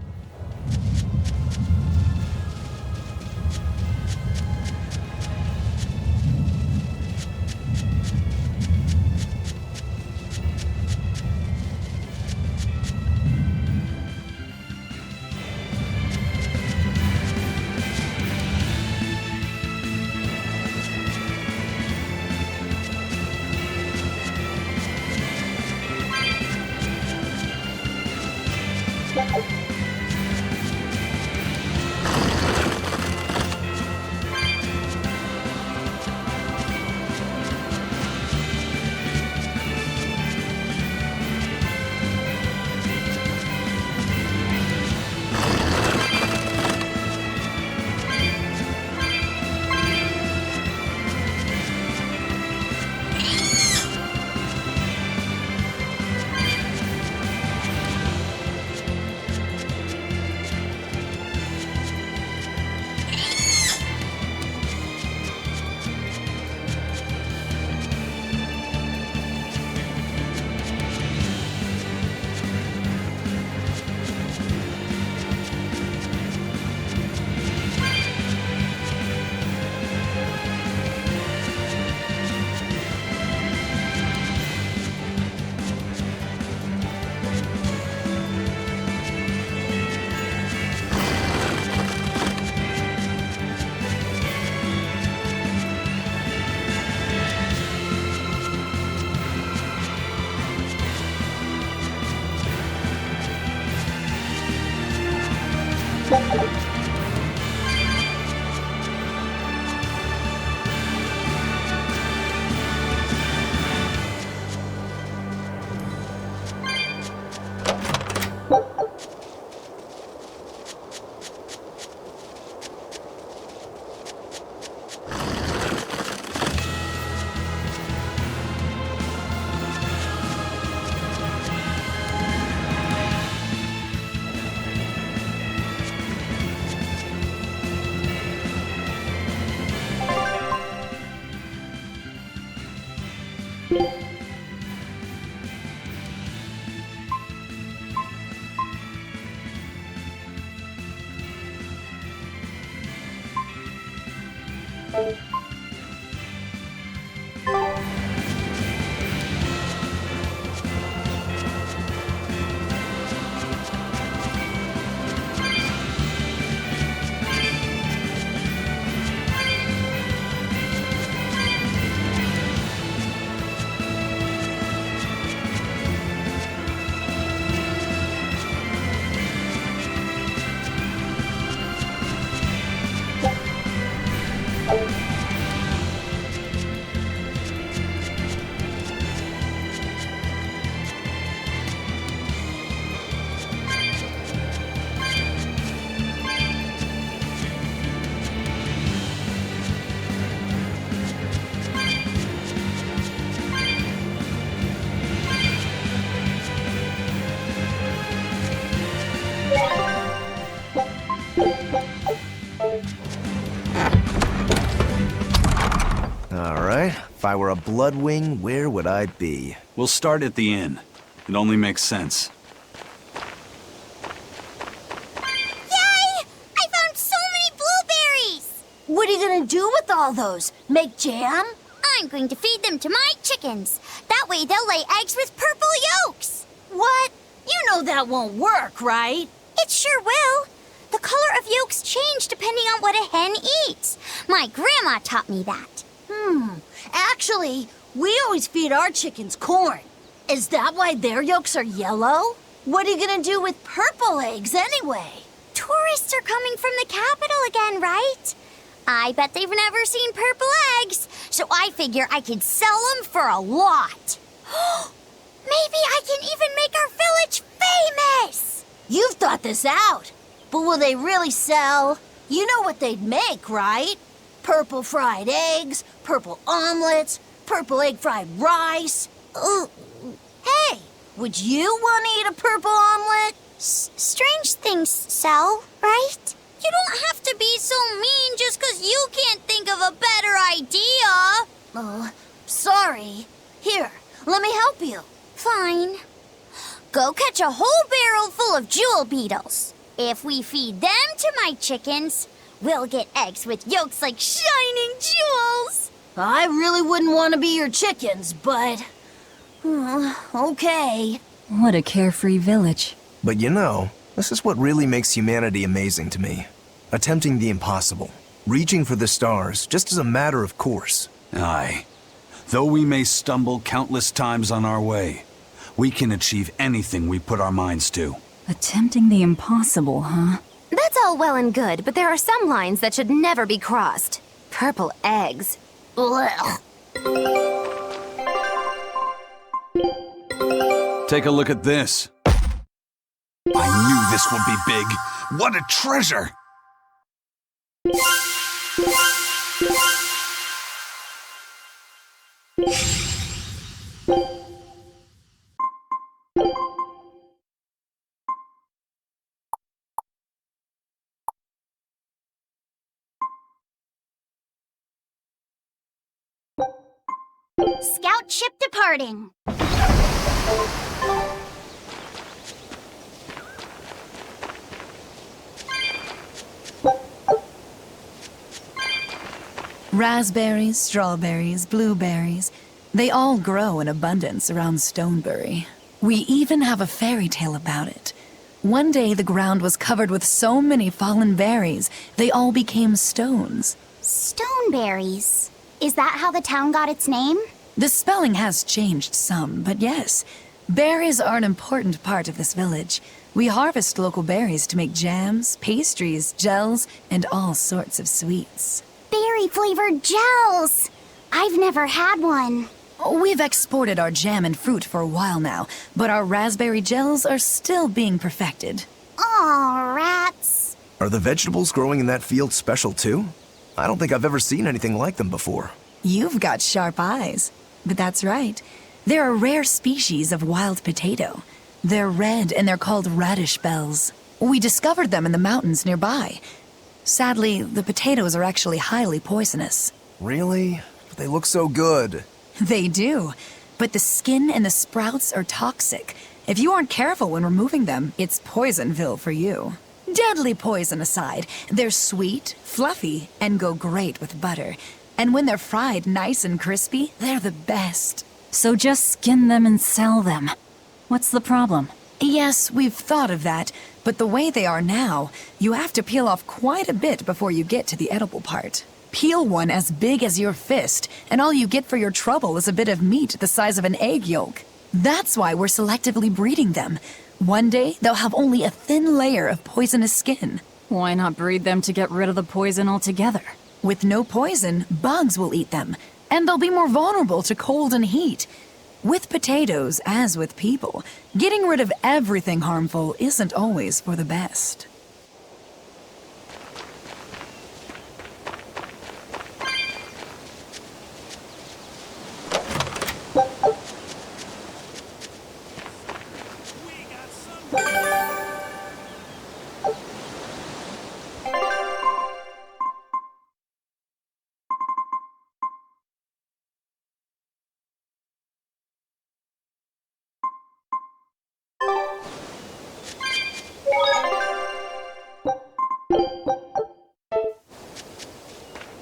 Alright, if I were a Bloodwing, where would I be? We'll start at the inn. It only makes sense. Yay! I found so many blueberries! What are you gonna do with all those? Make jam? I'm going to feed them to my chickens. That way they'll lay eggs with purple yolks. What? You know that won't work, right? It sure will. The color of yolks change depending on what a hen eats. My grandma taught me that. Actually, we always feed our chickens corn. Is that why their yolks are yellow? What are you gonna do with purple eggs anyway? Tourists are coming from the capital again, right? I bet they've never seen purple eggs, so I figure I could sell them for a lot. Maybe I can even make our village famous! You've thought this out. But will they really sell? You know what they'd make, right? Purple fried eggs, purple omelets, purple egg fried rice. Hey, would you want to eat a purple omelet? Strange things sell, right? You don't have to be so mean just 'cause you can't think of a better idea. Oh, sorry. Here, let me help you. Fine. Go catch a whole barrel full of jewel beetles. If we feed them to my chickens, we'll get eggs with yolks like shining jewels. I really wouldn't want to be your chickens, but... okay. What a carefree village. But you know, this is what really makes humanity amazing to me. Attempting the impossible. Reaching for the stars, just as a matter of course. Aye. Though we may stumble countless times on our way, we can achieve anything we put our minds to. Attempting the impossible, huh? That's all well and good, but there are some lines that should never be crossed. Purple eggs. Ugh. Take a look at this. I knew this would be big. What a treasure! Scout ship departing. Raspberries, strawberries, blueberries, they all grow in abundance around Stonebury. We even have a fairy tale about it. One day the ground was covered with so many fallen berries, they all became stones. Stoneberries. Is that how the town got its name? The spelling has changed some, but yes. Berries are an important part of this village. We harvest local berries to make jams, pastries, gels, and all sorts of sweets. Berry-flavored gels! I've never had one. We've exported our jam and fruit for a while now, but our raspberry gels are still being perfected. Aw, rats. Are the vegetables growing in that field special too? I don't think I've ever seen anything like them before. You've got sharp eyes. But that's right. They're a rare species of wild potato. They're red and they're called radish bells. We discovered them in the mountains nearby. Sadly, the potatoes are actually highly poisonous. Really? But they look so good. They do. But the skin and the sprouts are toxic. If you aren't careful when removing them, it's Poisonville for you. Deadly poison aside, they're sweet, fluffy, and go great with butter. And when they're fried nice and crispy, they're the best. So just skin them and sell them. What's the problem? Yes, we've thought of that, but the way they are now, you have to peel off quite a bit before you get to the edible part. Peel one as big as your fist, and all you get for your trouble is a bit of meat the size of an egg yolk. That's why we're selectively breeding them. One day, they'll have only a thin layer of poisonous skin. Why not breed them to get rid of the poison altogether? With no poison, bugs will eat them, and they'll be more vulnerable to cold and heat. With potatoes, as with people, getting rid of everything harmful isn't always for the best.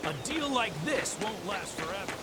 A deal like this won't last forever.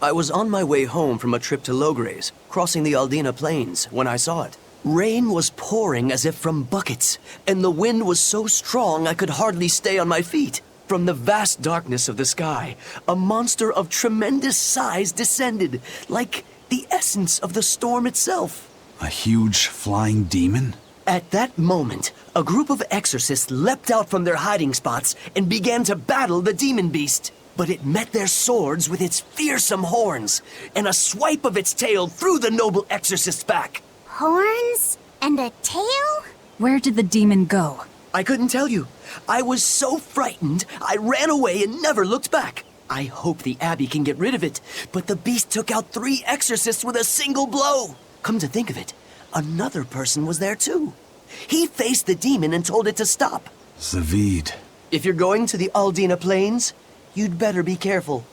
I was on my way home from a trip to Logres, crossing the Aldina Plains, when I saw it. Rain was pouring as if from buckets, and the wind was so strong I could hardly stay on my feet. From the vast darkness of the sky, a monster of tremendous size descended, like the essence of the storm itself. A huge flying demon? At that moment, a group of exorcists leapt out from their hiding spots and began to battle the demon beast. But it met their swords with its fearsome horns, and a swipe of its tail threw the noble exorcist's back. Horns? And a tail? Where did the demon go? I couldn't tell you. I was so frightened, I ran away and never looked back. I hope the Abbey can get rid of it, but the beast took out 3 exorcists with a single blow. Come to think of it, another person was there too. He faced the demon and told it to stop. Zavid. If you're going to the Aldina Plains, you'd better be careful.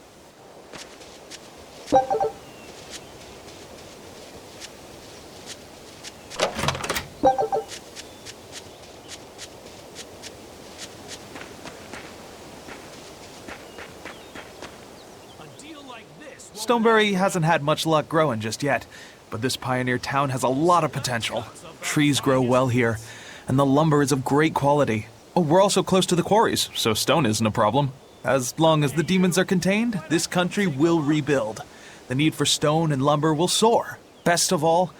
Stonebury hasn't had much luck growing just yet, but this pioneer town has a lot of potential. Trees grow well here, and the lumber is of great quality. Oh, we're also close to the quarries, so stone isn't a problem. As long as the demons are contained, this country will rebuild. The need for stone and lumber will soar. Best of all,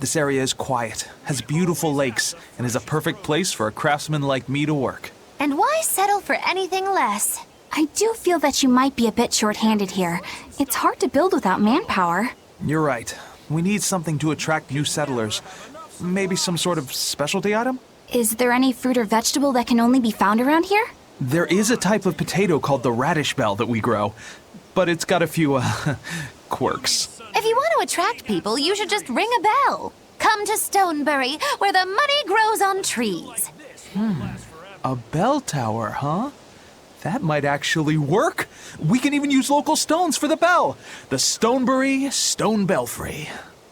this area is quiet, has beautiful lakes, and is a perfect place for a craftsman like me to work. And why settle for anything less? I do feel that you might be a bit short-handed here. It's hard to build without manpower. You're right. We need something to attract new settlers. Maybe some sort of specialty item? Is there any fruit or vegetable that can only be found around here? There is a type of potato called the radish bell that we grow, but it's got a few, quirks. If you want to attract people, you should just ring a bell. Come to Stonebury, where the money grows on trees. A bell tower, huh? That might actually work. We can even use local stones for the bell. The Stonebury Stone Belfry.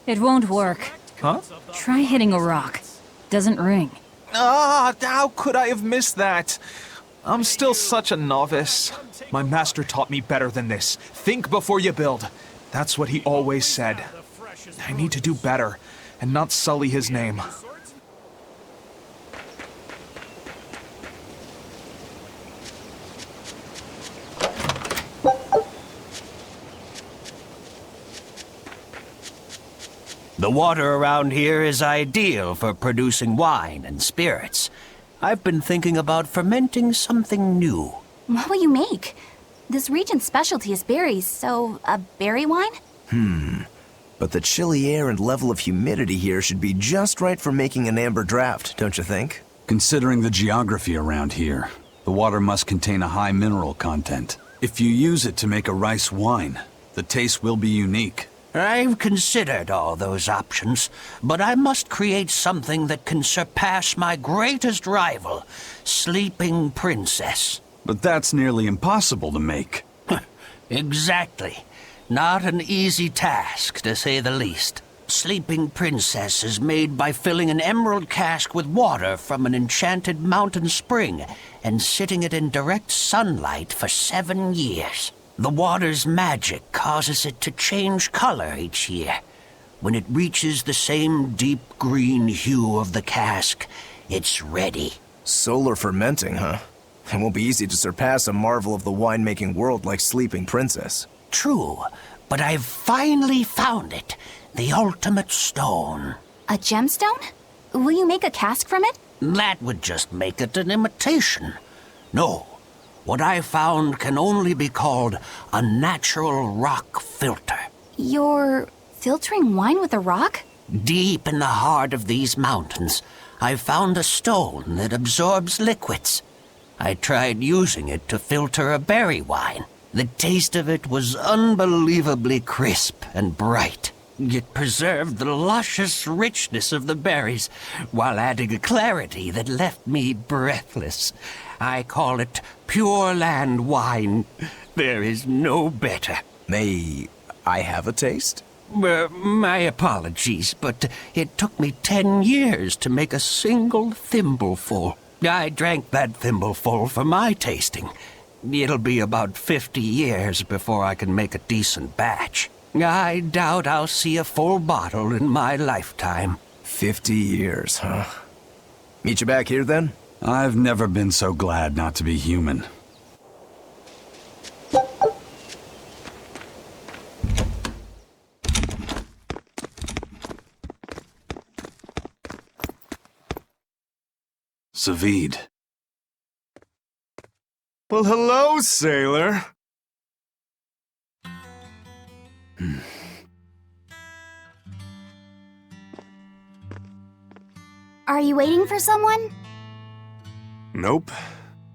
It won't work. Huh? Try hitting a rock. Doesn't ring. Ah, how could I have missed that? I'm still such a novice. My master taught me better than this. Think before you build. That's what he always said. I need to do better and not sully his name. The water around here is ideal for producing wine and spirits. I've been thinking about fermenting something new. What will you make? This region's specialty is berries, so a berry wine? But the chilly air and level of humidity here should be just right for making an amber draft, don't you think? Considering the geography around here, the water must contain a high mineral content. If you use it to make a rice wine, the taste will be unique. I've considered all those options, but I must create something that can surpass my greatest rival, Sleeping Princess. But that's nearly impossible to make. Exactly. Not an easy task, to say the least. Sleeping Princess is made by filling an emerald cask with water from an enchanted mountain spring and sitting it in direct sunlight for 7 years. The water's magic causes it to change color each year. When it reaches the same deep green hue of the cask, it's ready. Solar fermenting, huh? It won't be easy to surpass a marvel of the winemaking world like Sleeping Princess. True, but I've finally found it. The ultimate stone. A gemstone? Will you make a cask from it? That would just make it an imitation. No. What I found can only be called a natural rock filter. You're filtering wine with a rock? Deep in the heart of these mountains, I found a stone that absorbs liquids. I tried using it to filter a berry wine. The taste of it was unbelievably crisp and bright. It preserved the luscious richness of the berries while adding a clarity that left me breathless. I call it Pure Land wine. There is no better. May I have a taste? My apologies, but it took me 10 years to make a single thimbleful. I drank that thimbleful for my tasting. It'll be about 50 years before I can make a decent batch. I doubt I'll see a full bottle in my lifetime. 50 years, huh? Meet you back here, then? I've never been so glad not to be human. Savid. Well, hello, sailor. Are you waiting for someone? Nope.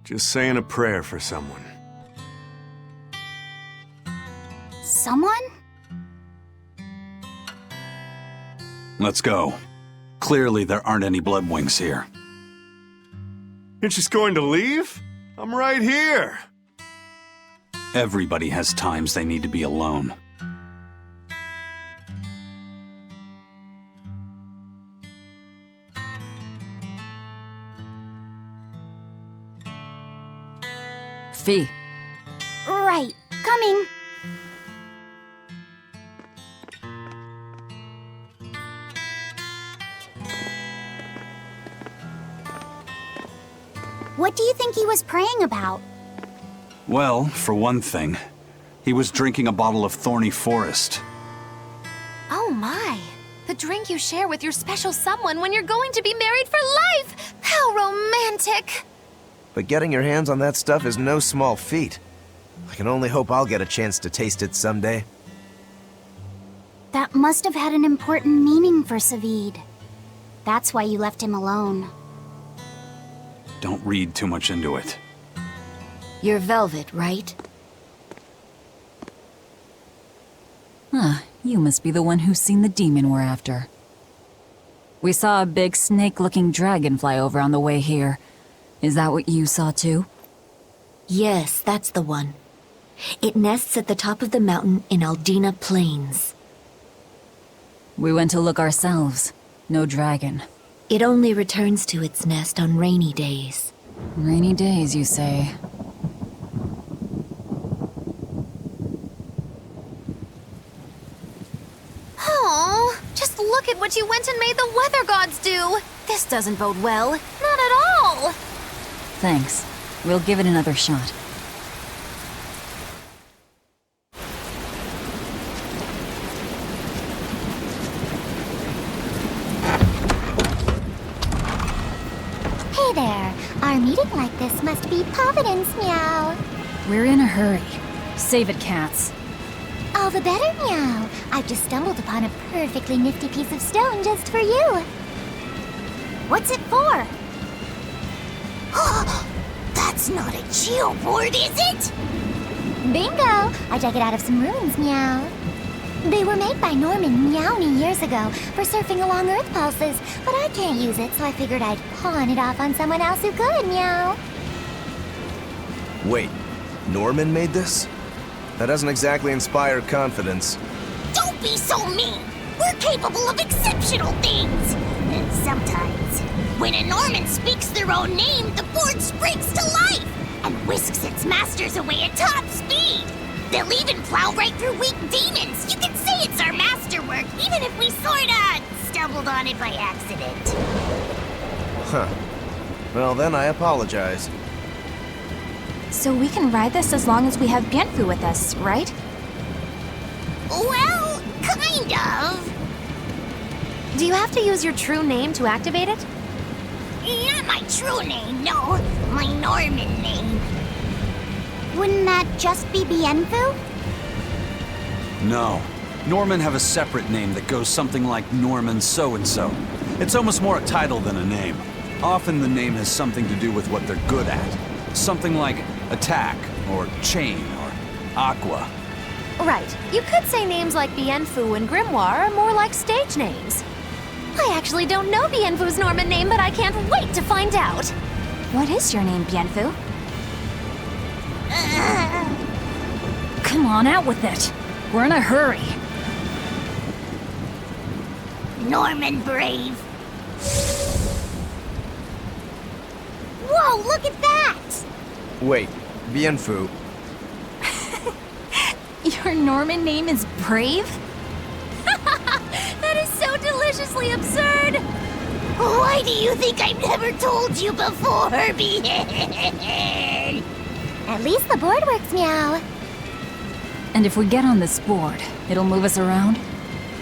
Just saying a prayer for someone. Someone? Let's go. Clearly there aren't any bloodwings here. You're just going to leave? I'm right here. Everybody has times they need to be alone. Fee. Right. Coming. What do you think he was praying about? Well, for one thing, he was drinking a bottle of thorny forest. Oh my! The drink you share with your special someone when you're going to be married for life! How romantic! But getting your hands on that stuff is no small feat. I can only hope I'll get a chance to taste it someday. That must have had an important meaning for Savid. That's why you left him alone. Don't read too much into it. You're Velvet, right? Huh, you must be the one who's seen the demon we're after. We saw a big snake-looking dragon fly over on the way here. Is that what you saw too? Yes, that's the one. It nests at the top of the mountain in Aldina Plains. We went to look ourselves. No dragon. It only returns to its nest on rainy days. Rainy days, you say? Oh, just look at what you went and made the weather gods do! This doesn't bode well. Not at all! Thanks. We'll give it another shot. Hey there. Our meeting like this must be Providence, meow. We're in a hurry. Save it, cats. All the better, meow. I've just stumbled upon a perfectly nifty piece of stone just for you. What's it for? That's not a geoboard, is it? Bingo! I dug it out of some ruins, meow. They were made by Norman Meowny years ago for surfing along Earth pulses, but I can't use it, so I figured I'd pawn it off on someone else who could, meow. Wait, Norman made this? That doesn't exactly inspire confidence. Don't be so mean! We're capable of exceptional things! Sometimes. When a Norman speaks their own name, the board springs to life and whisks its masters away at top speed. They'll even plow right through weak demons. You can say it's our masterwork, even if we sorta stumbled on it by accident. Huh. Well, then I apologize. So we can ride this as long as we have Bienfu with us, right? Well, kind of. Do you have to use your true name to activate it? Not my true name, no. My Norman name. Wouldn't that just be Bienfu? No. Norman have a separate name that goes something like Norman so-and-so. It's almost more a title than a name. Often the name has something to do with what they're good at. Something like attack, or chain, or aqua. Right. You could say names like Bienfu and Grimoire are more like stage names. I actually don't know Bienfu's Norman name, but I can't wait to find out. What is your name, Bienfu? Come on, out with it. We're in a hurry. Norman Brave. Whoa, look at that! Wait, Bienfu. Your Norman name is Brave? That is so deliciously absurd! Why do you think I've never told you before, Bien? At least the board works, meow. And if we get on this board, it'll move us around?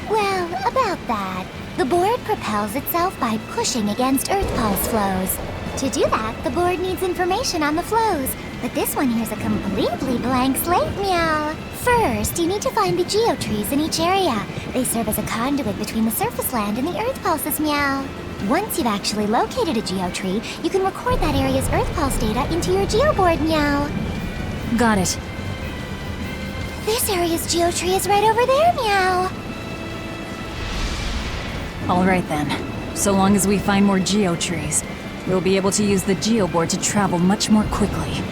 Well, about that. The board propels itself by pushing against Earth pulse flows. To do that, the board needs information on the flows, but this one here's a completely blank slate, meow. First, you need to find the geotrees in each area. They serve as a conduit between the surface land and the Earth pulses, meow. Once you've actually located a geotree, you can record that area's Earth pulse data into your geoboard, meow. Got it. This area's geotree is right over there, meow. All right then. So long as we find more geotrees, we'll be able to use the geoboard to travel much more quickly.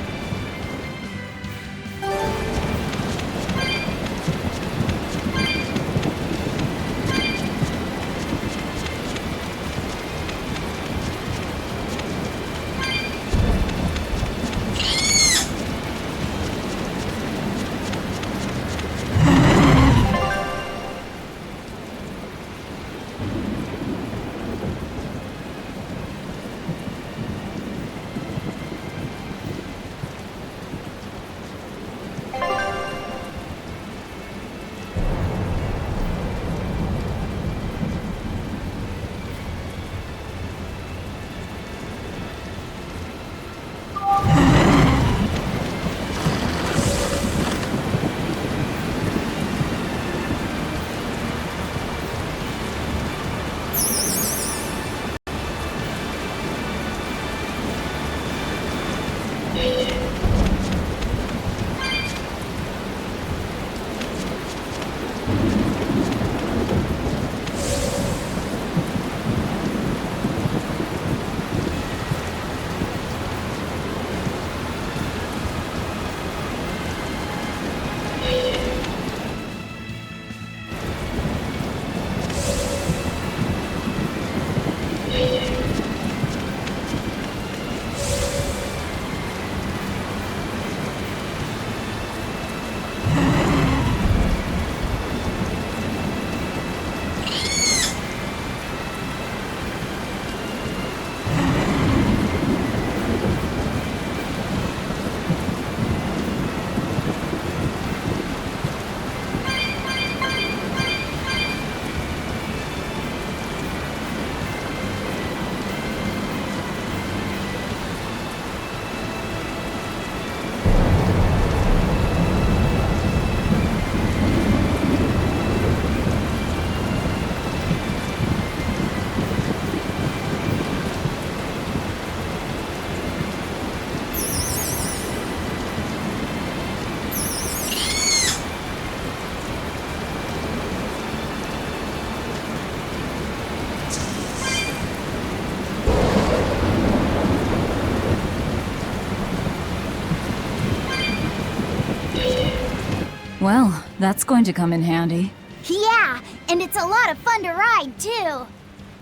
Well, that's going to come in handy. Yeah, and it's a lot of fun to ride, too.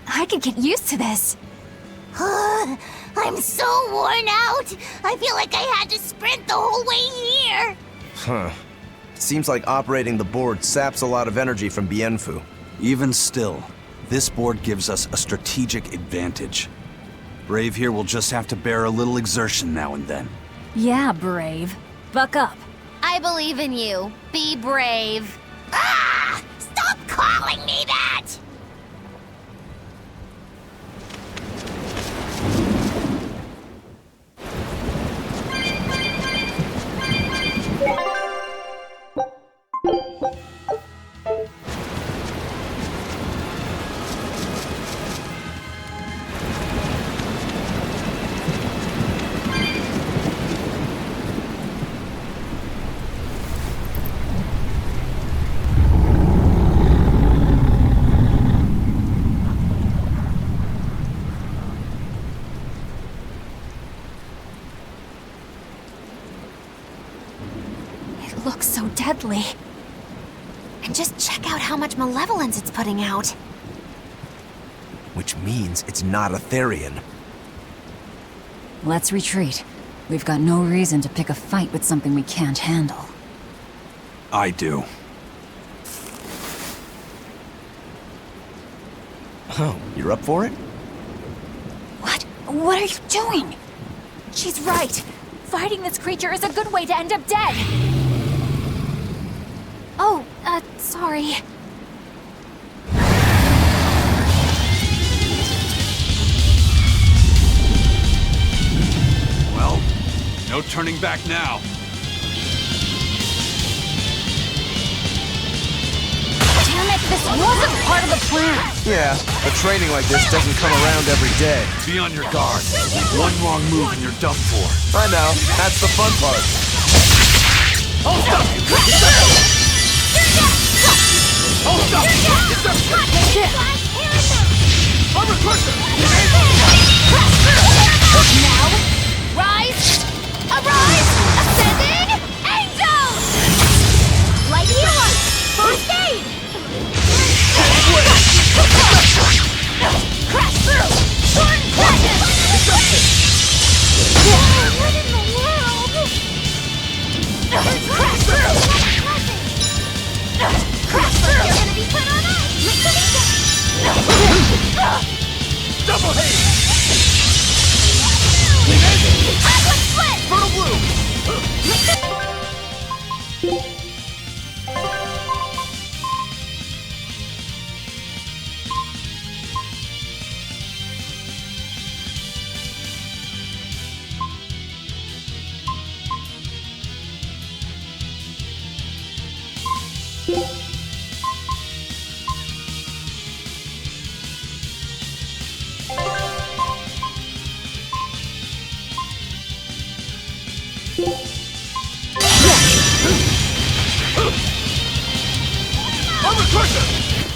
I could get used to this. I'm so worn out. I feel like I had to sprint the whole way here. Huh. Seems like operating the board saps a lot of energy from Bienfu. Even still, this board gives us a strategic advantage. Brave here will just have to bear a little exertion now and then. Yeah, Brave. Buck up. I believe in you. Be brave. Ah! Stop calling me that! It looks so deadly. And just check out how much malevolence it's putting out. Which means it's not a Therian. Let's retreat. We've got no reason to pick a fight with something we can't handle. I do. Oh, you're up for it? What? What are you doing? She's right. Fighting this creature is a good way to end up dead. Oh, sorry. Well, no turning back now. Damn it, this wasn't part of the plan. Yeah, but training like this doesn't come around every day. Be on your guard. One wrong move and you're done for. I know, that's the fun part. Hold up! Hold up! Armor crusher! Now, rise! Arise! Ascending! Angels! Light healer! First aid! Crash through! Short presence! What in the world? Crash through! Crash through! You're gonna be put on ice! Double hit! Aqua split! Fertile blue!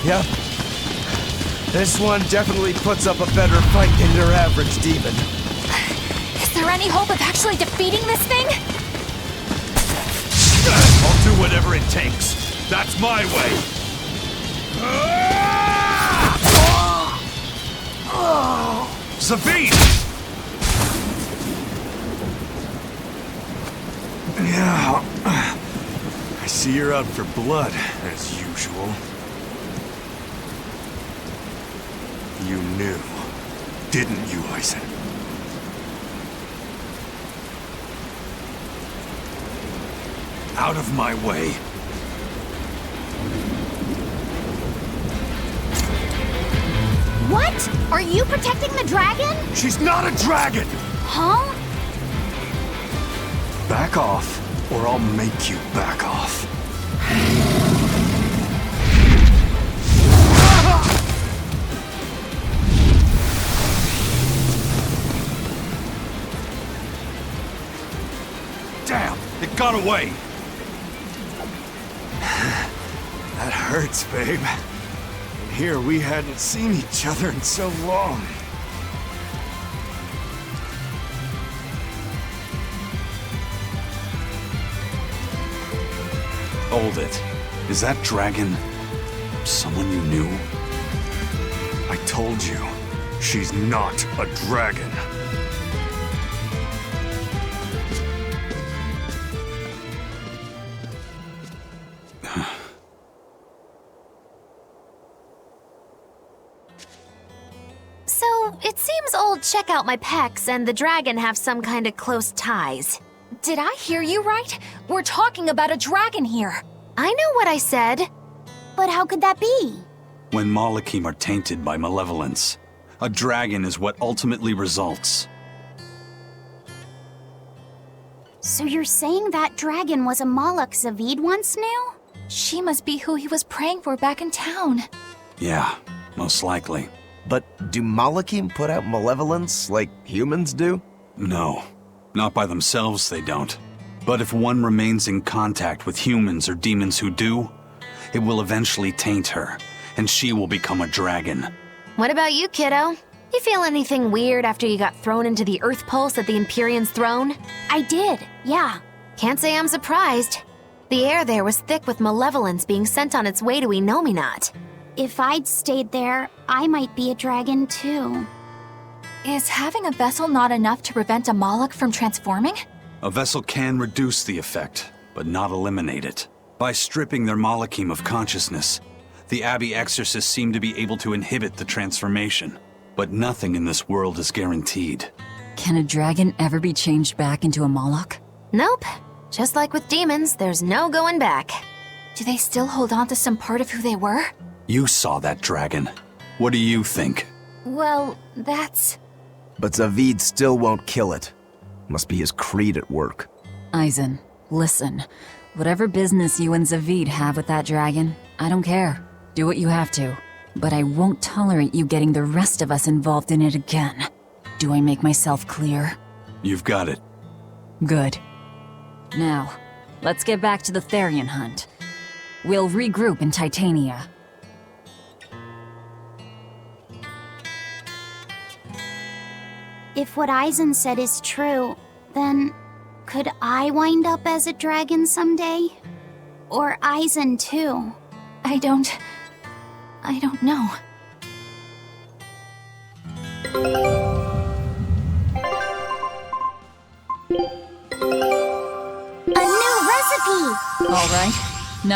Yep. This one definitely puts up a better fight than your average demon. Is there any hope of actually defeating this thing? I'll do whatever it takes. That's my way. Sabine! Yeah. I see you're out for blood, as usual. You knew, didn't you, Eisen? Out of my way. What? Are you protecting the dragon? She's not a dragon! Huh? Back off, or I'll make you back off. Damn, it got away. That hurts, babe. And here we hadn't seen each other in so long. Hold it. Is that dragon someone you knew? I told you, she's not a dragon. So, it seems old Check Out My Pecs and the dragon have some kind of close ties. Did I hear you right? We're talking about a dragon here. I know what I said. But how could that be? When Malachim are tainted by malevolence, a dragon is what ultimately results. So you're saying that dragon was a Malak Zavid once knew? She must be who he was praying for back in town. Yeah, most likely. But do Malachim put out malevolence like humans do? No, not by themselves they don't. But if one remains in contact with humans or demons who do, it will eventually taint her, and she will become a dragon. What about you, kiddo? You feel anything weird after you got thrown into the Earth Pulse at the Empyrean's throne? I did, yeah. Can't say I'm surprised. The air there was thick with malevolence being sent on its way to Enominat. If I'd stayed there, I might be a dragon too. Is having a vessel not enough to prevent a Malak from transforming? A vessel can reduce the effect, but not eliminate it. By stripping their Malachim of consciousness, the Abbey exorcists seem to be able to inhibit the transformation. But nothing in this world is guaranteed. Can a dragon ever be changed back into a Malak? Nope. Just like with demons, there's no going back. Do they still hold on to some part of who they were? You saw that dragon. What do you think? Well, that's... But Zavid still won't kill it. Must be his creed at work. Eisen, listen. Whatever business you and Zavid have with that dragon, I don't care. Do what you have to. But I won't tolerate you getting the rest of us involved in it again. Do I make myself clear? You've got it. Good. Now, let's get back to the Therian hunt. We'll regroup in Titania. If what Eisen said is true, then could I wind up as a dragon someday? Or Eisen too? I don't know. A new recipe! All right. No.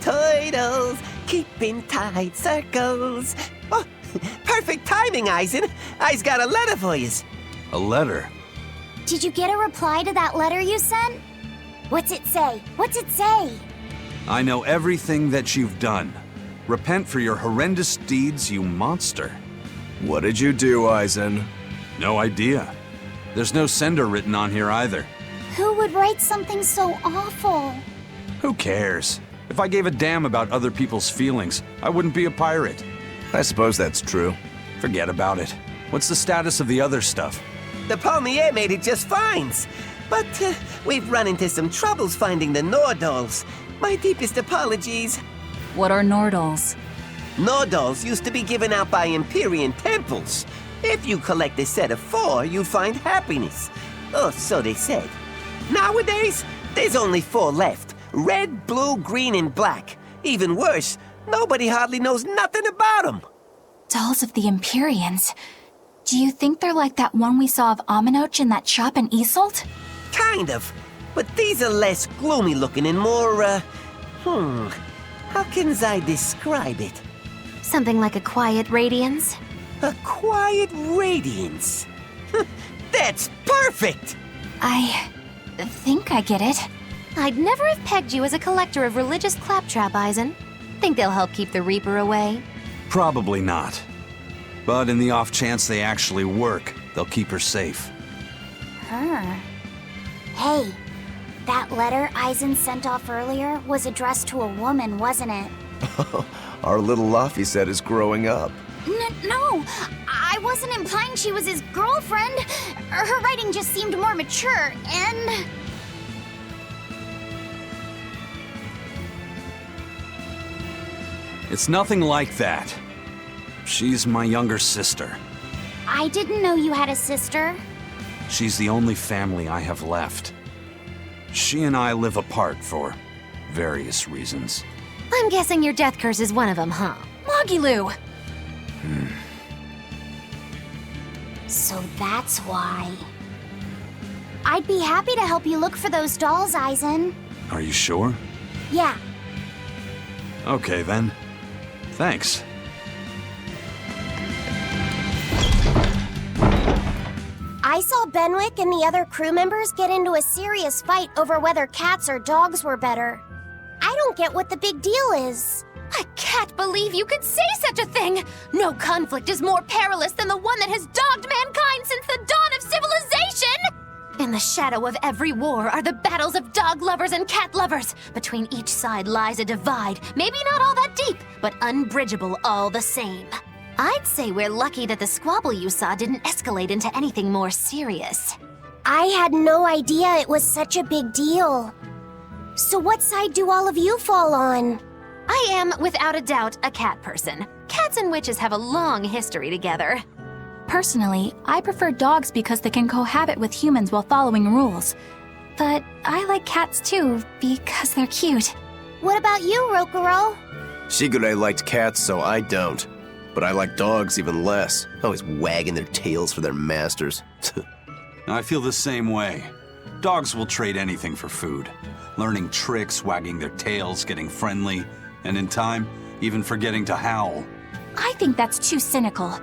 Toidles, keeping tight circles. Oh, perfect timing, Eisen. I's got a letter for yous. A letter? Did you get a reply to that letter you sent? What's it say? What's it say? I know everything that you've done. Repent for your horrendous deeds, you monster. What did you do, Eisen? No idea. There's no sender written on here either. Who would write something so awful? Who cares? If I gave a damn about other people's feelings, I wouldn't be a pirate. I suppose that's true. Forget about it. What's the status of the other stuff? The Palmier made it just fine. But we've run into some troubles finding the Nordals. My deepest apologies. What are Nordals? Nordals used to be given out by Empyrean temples. If you collect a set of 4, you find happiness. Oh, so they said. Nowadays, there's only 4 left. Red, blue, green, and black. Even worse, nobody hardly knows nothing about them. Dolls of the Empyreans. Do you think they're like that one we saw of Aminoch in that shop in Isolt? Kind of. But these are less gloomy looking and more, how can I describe it? Something like a quiet radiance? A quiet radiance. That's perfect! I think I get it. I'd never have pegged you as a collector of religious claptrap, Eisen. Think they'll help keep the Reaper away? Probably not. But in the off chance they actually work, they'll keep her safe. Her? Hey, that letter Eisen sent off earlier was addressed to a woman, wasn't it? Our little Laffy set is growing up. No, I wasn't implying she was his girlfriend. Her writing just seemed more mature, and... It's nothing like that. She's my younger sister. I didn't know you had a sister. She's the only family I have left. She and I live apart for various reasons. I'm guessing your death curse is one of them, huh? Mogiloo! So that's why. I'd be happy to help you look for those dolls, Eisen. Are you sure? Yeah. Okay then. Thanks. I saw Benwick and the other crew members get into a serious fight over whether cats or dogs were better. I don't get what the big deal is. I can't believe you could say such a thing! No conflict is more perilous than the one that has dogged mankind since the dawn of civilization! In the shadow of every war are the battles of dog lovers and cat lovers. Between each side lies a divide, maybe not all that deep, but unbridgeable all the same. I'd say we're lucky that the squabble you saw didn't escalate into anything more serious. I had no idea it was such a big deal. So what side do all of you fall on? I am, without a doubt, a cat person. Cats and witches have a long history together. Personally, I prefer dogs because they can cohabit with humans while following rules. But I like cats too, because they're cute. What about you, Rokuro? Shigure liked cats, so I don't. But I like dogs even less, always wagging their tails for their masters. I feel the same way. Dogs will trade anything for food. Learning tricks, wagging their tails, getting friendly, and in time, even forgetting to howl. I think that's too cynical.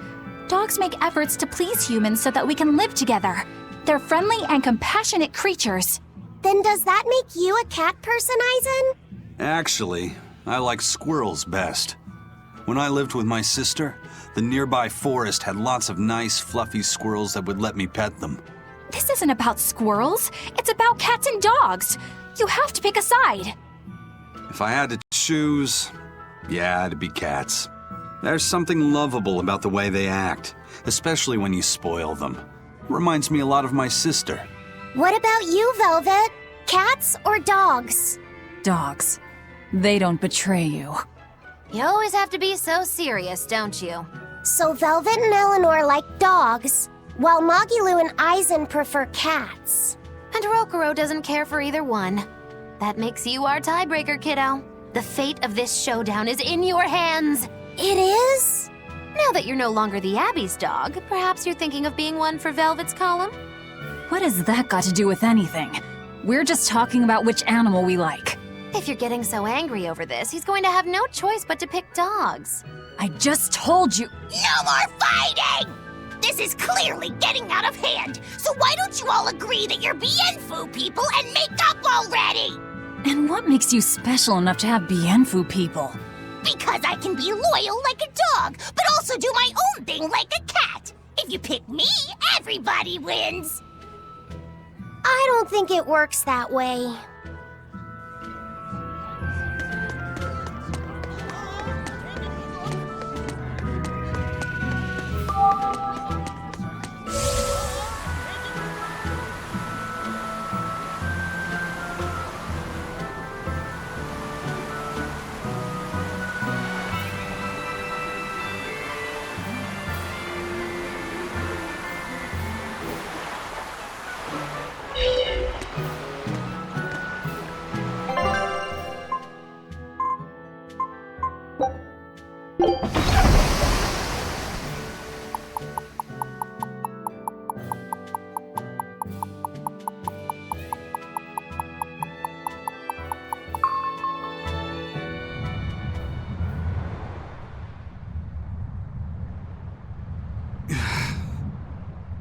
Dogs make efforts to please humans so that we can live together. They're friendly and compassionate creatures. Then does that make you a cat person, Eisen? Actually, I like squirrels best. When I lived with my sister, the nearby forest had lots of nice, fluffy squirrels that would let me pet them. This isn't about squirrels. It's about cats and dogs. You have to pick a side. If I had to choose, yeah, it'd be cats. There's something lovable about the way they act, especially when you spoil them. Reminds me a lot of my sister. What about you, Velvet? Cats or dogs? Dogs. They don't betray you. You always have to be so serious, don't you? So Velvet and Eleanor like dogs, while Mogiloo and Eisen prefer cats. And Rokuro doesn't care for either one. That makes you our tiebreaker, kiddo. The fate of this showdown is in your hands. It is? Now that you're no longer the Abbey's dog, perhaps you're thinking of being one for Velvet's column? What has that got to do with anything? We're just talking about which animal we like. If you're getting so angry over this, he's going to have no choice but to pick dogs. I just told you. No more fighting! This is clearly getting out of hand, so why don't you all agree that you're Bienfu people and make up already? And what makes you special enough to have Bienfu people? Because I can be loyal like a dog, but also do my own thing like a cat. If you pick me, everybody wins. I don't think it works that way.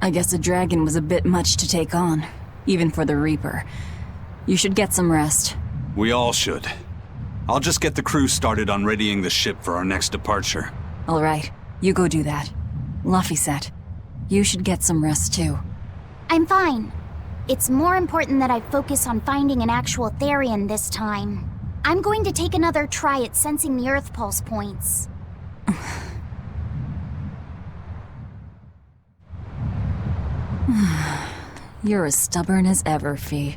I guess a dragon was a bit much to take on, even for the Reaper. You should get some rest. We all should. I'll just get the crew started on readying the ship for our next departure. All right, you go do that. Laphicet, you should get some rest too. I'm fine. It's more important that I focus on finding an actual Therian this time. I'm going to take another try at sensing the Earth Pulse points. You're as stubborn as ever, Fee.